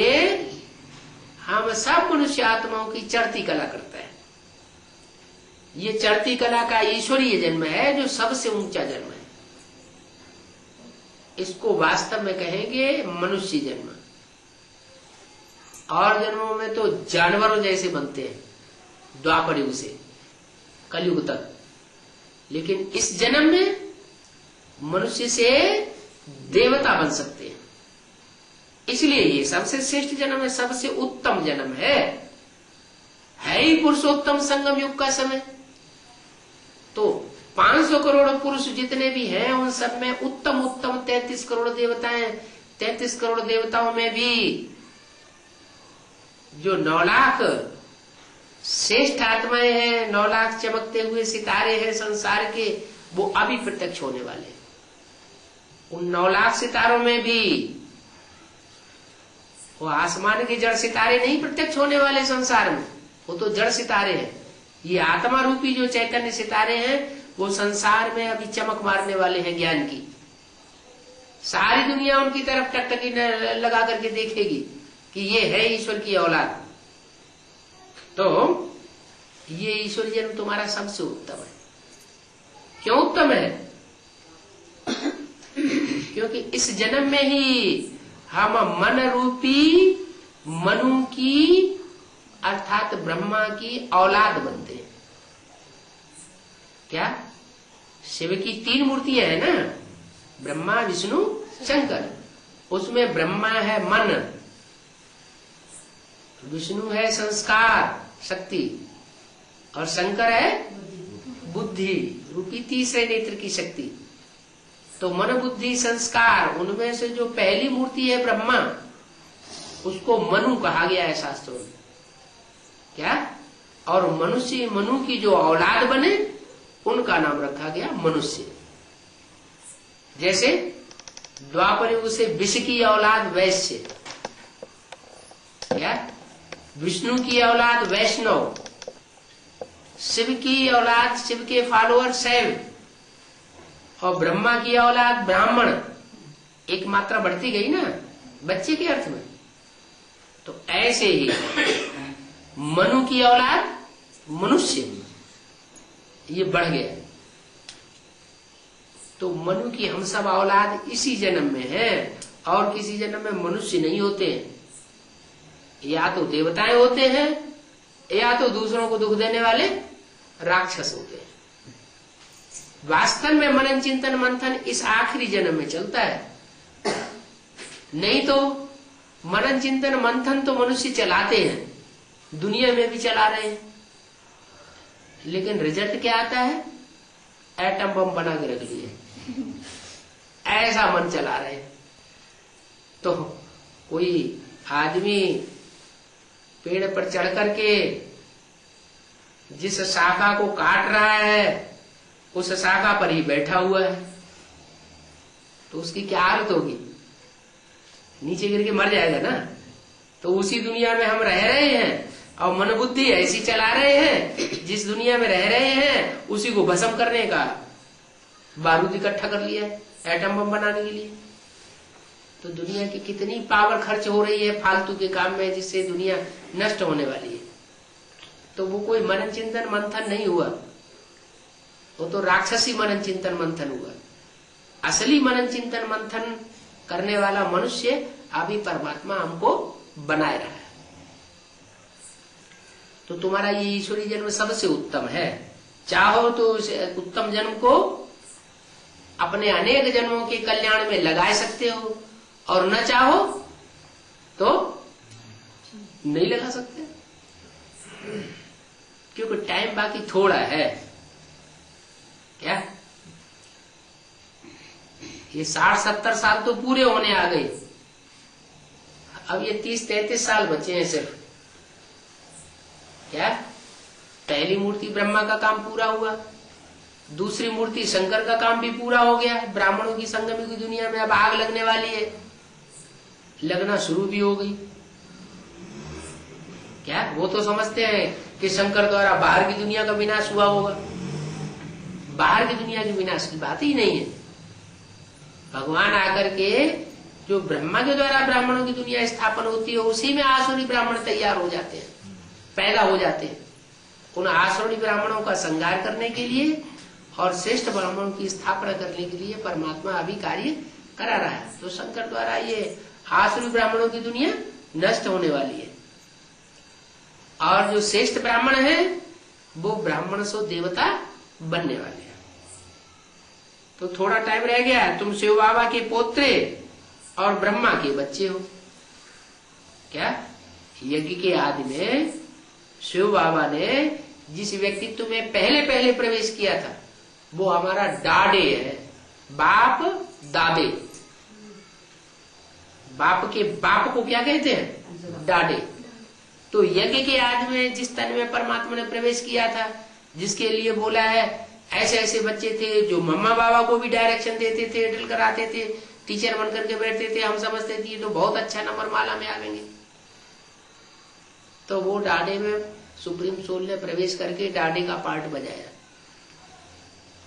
हम सब मनुष्य आत्माओं की चढ़ती कला करता है। ये चढ़ती कला का ईश्वरीय जन्म है जो सबसे ऊंचा जन्म है। इसको वास्तव में कहेंगे मनुष्य जन्म। और जन्मों में तो जानवरों जैसे बनते हैं द्वापर युग से कलयुग तक, लेकिन इस जन्म में मनुष्य से देवता बन सकते हैं। इसलिए ये सबसे श्रेष्ठ जन्म है, सबसे उत्तम जन्म है ही पुरुषोत्तम संगम युग का समय। तो 500 करोड़ पुरुष जितने भी हैं उन सब में उत्तम उत्तम 33 करोड़ देवताएं। 33 करोड़ देवताओं में भी जो 9 लाख श्रेष्ठ आत्माएं हैं, 9 लाख चमकते हुए सितारे हैं संसार के, वो अभी प्रत्यक्ष होने वाले। उन 9 लाख सितारों में भी वो आसमान के जड़ सितारे नहीं प्रत्यक्ष होने वाले संसार में, वो तो जड़ सितारे हैं। ये आत्मा रूपी जो चैतन्य सितारे हैं वो संसार में अभी चमक मारने वाले हैं ज्ञान की। सारी दुनिया उनकी तरफ टकटकी लगा करके देखेगी कि ये है ईश्वर की औलाद। तो ये ईश्वर जन्म तुम्हारा सबसे उत्तम है। क्यों उत्तम है? क्योंकि इस जन्म में ही हम मन रूपी मनु की अर्थात ब्रह्मा की औलाद बनते हैं। क्या? शिव की 3 मूर्तियां है ना, ब्रह्मा विष्णु शंकर। उसमें ब्रह्मा है मन, विष्णु है संस्कार शक्ति, और शंकर है बुद्धि रूपी तीसरे नेत्र की शक्ति। तो मन बुद्धि संस्कार, उनमें से जो पहली मूर्ति है ब्रह्मा, उसको मनु कहा गया है शास्त्रों में। क्या? और मनुष्य मनु की जो औलाद बने उनका नाम रखा गया मनुष्य। जैसे द्वापर युग से विष की औलाद वैश्य, क्या? विष्णु की औलाद वैष्णव, शिव की औलाद शिव के फॉलोअर शैव, और ब्रह्मा की औलाद ब्राह्मण। एक मात्रा बढ़ती गई ना बच्चे के अर्थ में। तो ऐसे ही मनु की औलाद मनुष्य, ये बढ़ गया। तो मनु की हम सब औलाद इसी जन्म में है, और किसी जन्म में मनुष्य नहीं होते हैं। या तो देवताएं होते हैं, या तो दूसरों को दुख देने वाले राक्षस होते हैं। वास्तव में मनन चिंतन मंथन इस आखिरी जन्म में चलता है। नहीं तो मनन चिंतन मंथन तो मनुष्य चलाते हैं, दुनिया में भी चला रहे हैं, लेकिन रिजल्ट क्या आता है? एटम बम बना के रख लिए, ऐसा मन चला रहे हैं। तो कोई आदमी पेड़ पर चढ़ करके जिस शाखा को काट रहा है उस शाखा पर ही बैठा हुआ है, तो उसकी क्या हालत होगी? नीचे गिर के मर जाएगा ना। तो उसी दुनिया में हम रह रहे हैं और मन बुद्धि ऐसी चला रहे हैं, जिस दुनिया में रह रहे हैं उसी को भस्म करने का बारूद इकट्ठा कर लिया है एटम बम बनाने के लिए। तो दुनिया की कितनी पावर खर्च हो रही है फालतू के काम में, जिससे दुनिया नष्ट होने वाली है। तो वो कोई मनन चिंतन मंथन नहीं हुआ, वो तो राक्षसी मनन चिंतन मंथन हुआ। असली मनन चिंतन मंथन करने वाला मनुष्य अभी परमात्मा हमको बनाए रहा है। तो तुम्हारा ये ईश्वरी जन्म सबसे उत्तम है। चाहो तो उस उत्तम जन्म को अपने अनेक जन्मों के कल्याण में लगा सकते हो, और न चाहो तो नहीं लगा सकते, क्योंकि टाइम बाकी थोड़ा है। क्या ये 60-70 साल तो पूरे होने आ गए, अब ये 30-33 साल बचे हैं सिर्फ। क्या पहली मूर्ति ब्रह्मा का काम पूरा हुआ, दूसरी मूर्ति शंकर का काम भी पूरा हो गया। ब्राह्मणों की संगमी की दुनिया में अब आग लगने वाली है, लगना शुरू भी हो गई। क्या वो तो समझते हैं कि शंकर द्वारा बाहर की दुनिया का विनाश हुआ होगा। बाहर की दुनिया के विनाश की बात ही नहीं है। भगवान आकर के जो ब्रह्मा के द्वारा ब्राह्मणों की दुनिया स्थापन होती है, उसी में आसुरी ब्राह्मण तैयार हो जाते हैं, पैदा हो जाते हैं। उन आसुरी ब्राह्मणों का संहार करने के लिए और श्रेष्ठ ब्राह्मणों की स्थापना करने के लिए परमात्मा अभी कार्य करा रहा है। तो शंकर द्वारा ये आसुरी ब्राह्मणों की दुनिया नष्ट होने वाली है, और जो श्रेष्ठ ब्राह्मण है वो ब्राह्मण सो देवता बनने वाले हैं। तो थोड़ा टाइम रह गया, तुम शिव बाबा के पोत्रे और ब्रह्मा के बच्चे हो। क्या यज्ञ के आदि में शिव बाबा ने जिस व्यक्तित्व में पहले पहले प्रवेश किया था वो हमारा डाडे है, बाप दादे। बाप के बाप को क्या कहते हैं? डाडे। तो यज्ञ के आदि में जिस तन में परमात्मा ने प्रवेश किया था, जिसके लिए बोला है, ऐसे ऐसे बच्चे थे जो मम्मा बाबा को भी डायरेक्शन देते थे, ड्रिल कराते थे, टीचर बन करके बैठते थे। हम समझते थे तो बहुत अच्छा नंबर माला में आवेंगे। तो वो डाडे में सुप्रीम सोल ने प्रवेश करके डाडे का पार्ट बजाया।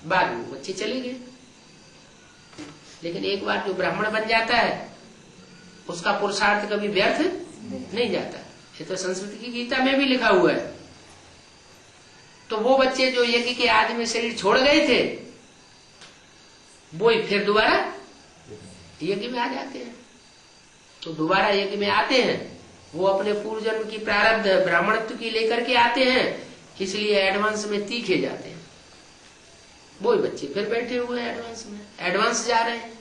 बाद में बच्चे चले गए, लेकिन एक बार जो ब्राह्मण बन जाता है उसका पुरुषार्थ कभी व्यर्थ नहीं जाता। ये तो संस्कृत की गीता में भी लिखा हुआ है। तो वो बच्चे जो यज्ञ के आदि में शरीर छोड़ गए थे, वो ही फिर दोबारा यज्ञ में आ जाते हैं। तो दोबारा यज्ञ में आते हैं, वो अपने पूर्व जन्म की प्रारब्ध ब्राह्मणत्व की लेकर के आते हैं, इसलिए एडवांस में तीखे जाते हैं। वो ही बच्चे फिर बैठे हुए हैं एडवांस में, एडवांस जा रहे हैं,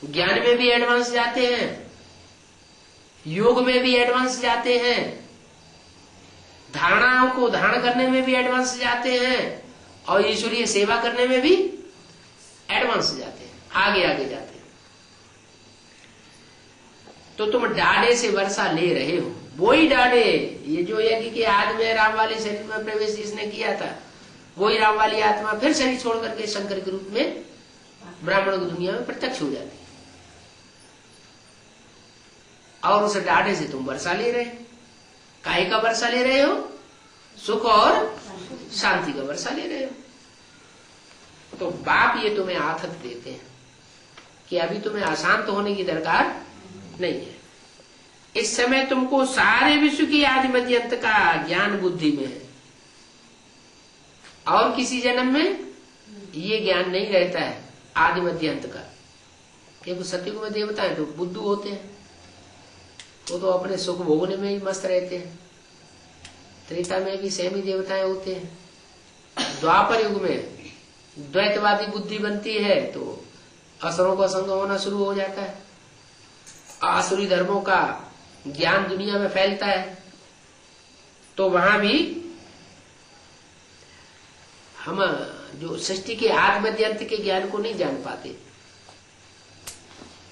ज्ञान में भी एडवांस जाते हैं, योग में भी एडवांस जाते हैं, धारणाओं को धारण करने में भी एडवांस जाते हैं, और ईश्वरीय सेवा करने में भी एडवांस जाते हैं, आगे आगे जाते हैं। तो तुम डाडे से वर्षा ले रहे हो। वही डाडे, ये जो यज्ञ के आदि में राम वाले शरीर में प्रवेश जिसने किया था, वही राम वाली आत्मा फिर शरीर छोड़ करके शंकर के रूप में ब्राह्मणों की दुनिया में प्रत्यक्ष हो जाती है। और उस डाडे से तुम वर्षा ले रहे हो। काहे का वर्षा ले रहे हो? सुख और शांति का वर्षा ले रहे हो। तो बाप ये तुम्हें आथत देते हैं कि अभी तुम्हें अशांत होने की दरकार नहीं है। इस समय तुमको सारे विश्व की आदि मध्य अंत का ज्ञान बुद्धि में है, और किसी जन्म में ये ज्ञान नहीं रहता है आदि मध्य अंत का। क्योंकि सतयुग में देवता है तो बुद्धू होते हैं, वो तो अपने सुख भोगने में ही मस्त रहते हैं। त्रेता में भी सेमी देवताएं होते हैं। द्वापर युग में द्वैतवादी बुद्धि बनती है तो असुरों का संग होना शुरू हो जाता है। आसुरी धर्मों का ज्ञान दुनिया में फैलता है, तो वहां भी हम जो सृष्टि के आदि मध्य अंत के ज्ञान को नहीं जान पाते।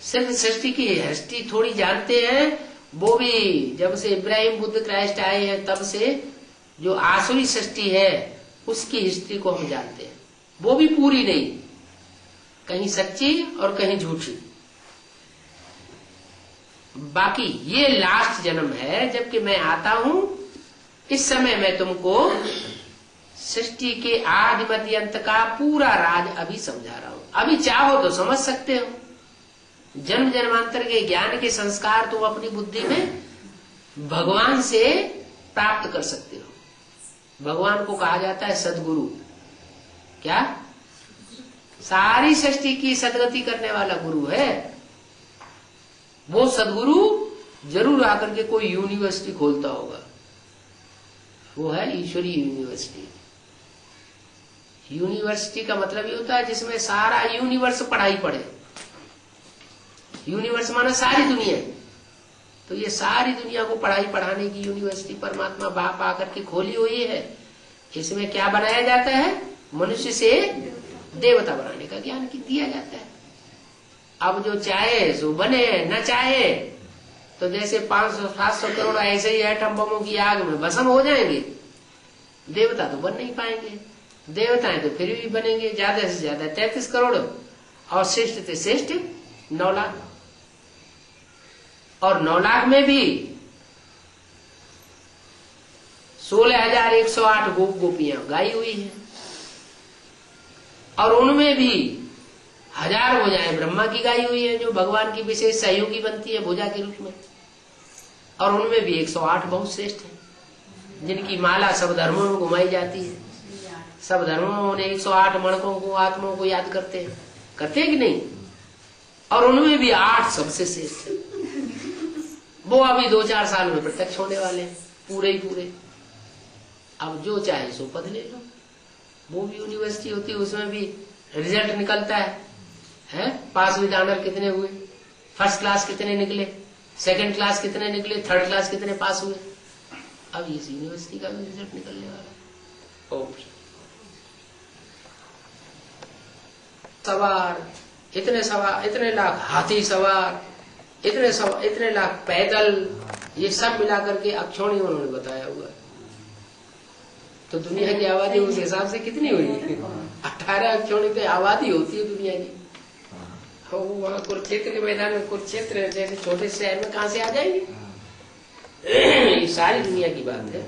सिर्फ सृष्टि की हस्ती थोड़ी जानते हैं, वो भी जब से इब्राहिम बुद्ध क्राइस्ट आए हैं तब से जो आसुरी सृष्टि है उसकी हिस्ट्री को हम जानते हैं, वो भी पूरी नहीं, कहीं सच्ची और कहीं झूठी। बाकी ये लास्ट जन्म है जबकि मैं आता हूं, इस समय मैं तुमको सृष्टि के आदि मध्य अंत का पूरा राज अभी समझा रहा हूं। अभी चाहो तो समझ सकते हो, जन्म जन्मांतर के ज्ञान के संस्कार तुम अपनी बुद्धि में भगवान से प्राप्त कर सकते हो। भगवान को कहा जाता है सदगुरु। क्या? सारी सृष्टि की सदगति करने वाला गुरु है। वो सदगुरु जरूर आकर के कोई यूनिवर्सिटी खोलता होगा, वो है ईश्वरीय यूनिवर्सिटी। यूनिवर्सिटी का मतलब ये होता है जिसमें सारा यूनिवर्स पढ़ाई पढ़े। यूनिवर्स माना सारी दुनिया, तो ये सारी दुनिया को पढ़ाई पढ़ाने की यूनिवर्सिटी परमात्मा बाप आकर के खोली हुई है। इसमें क्या बनाया जाता है? मनुष्य से देवता बनाने का ज्ञान दिया जाता है। अब जो चाहे सो बने, न चाहे तो जैसे 500-700 करोड़ ऐसे ही एटम बमों की आग में भस्म हो जाएंगे। देवता तो बन नहीं पाएंगे, देवताएं तो फिर भी बनेंगे ज्यादा से ज्यादा 33 करोड़, और श्रेष्ठ से श्रेष्ठ 9 लाख। और 9 लाख में भी 16,108 गोप गोपियां गाई हुई हैं, और उनमें भी 1000 भुजाएं ब्रह्मा की गाई हुई है जो भगवान की विशेष सहयोगी बनती है भुजा के रूप में। और उनमें भी 108 बहुत श्रेष्ठ हैं जिनकी माला सब धर्मों में घुमाई जाती है। सब धर्मों ने 108 मणकों को, आत्माओं को याद करते हैं कि नहीं? और उनमें भी 8 सबसे श्रेष्ठ है। वो अभी 2-4 साल में प्रत्यक्ष होने वाले हैं पूरे ही पूरे। अब जो चाहे सो पद ले लो। वो भी यूनिवर्सिटी होती है, उसमें भी रिजल्ट निकलता है पास विद ऑनर कितने हुए, फर्स्ट क्लास कितने निकले, सेकंड क्लास कितने निकले, थर्ड क्लास कितने पास हुए। अब इस यूनिवर्सिटी का भी रिजल्ट निकलने वाला है। सवार इतने लाख हाथी सवार, इतने लाख पैदल, ये सब मिलाकर के अक्षौणी उन्होंने बताया हुआ है। तो दुनिया की आबादी उस हिसाब से कितनी हुई? 18 अक्षौणी तो आबादी होती है दुनिया की। वहाँ कुरुक्षेत्र के मैदान में, कुरुक्षेत्र जैसे छोटे शहर में कहाँ से आ जाएंगे? ये सारी दुनिया की बात है।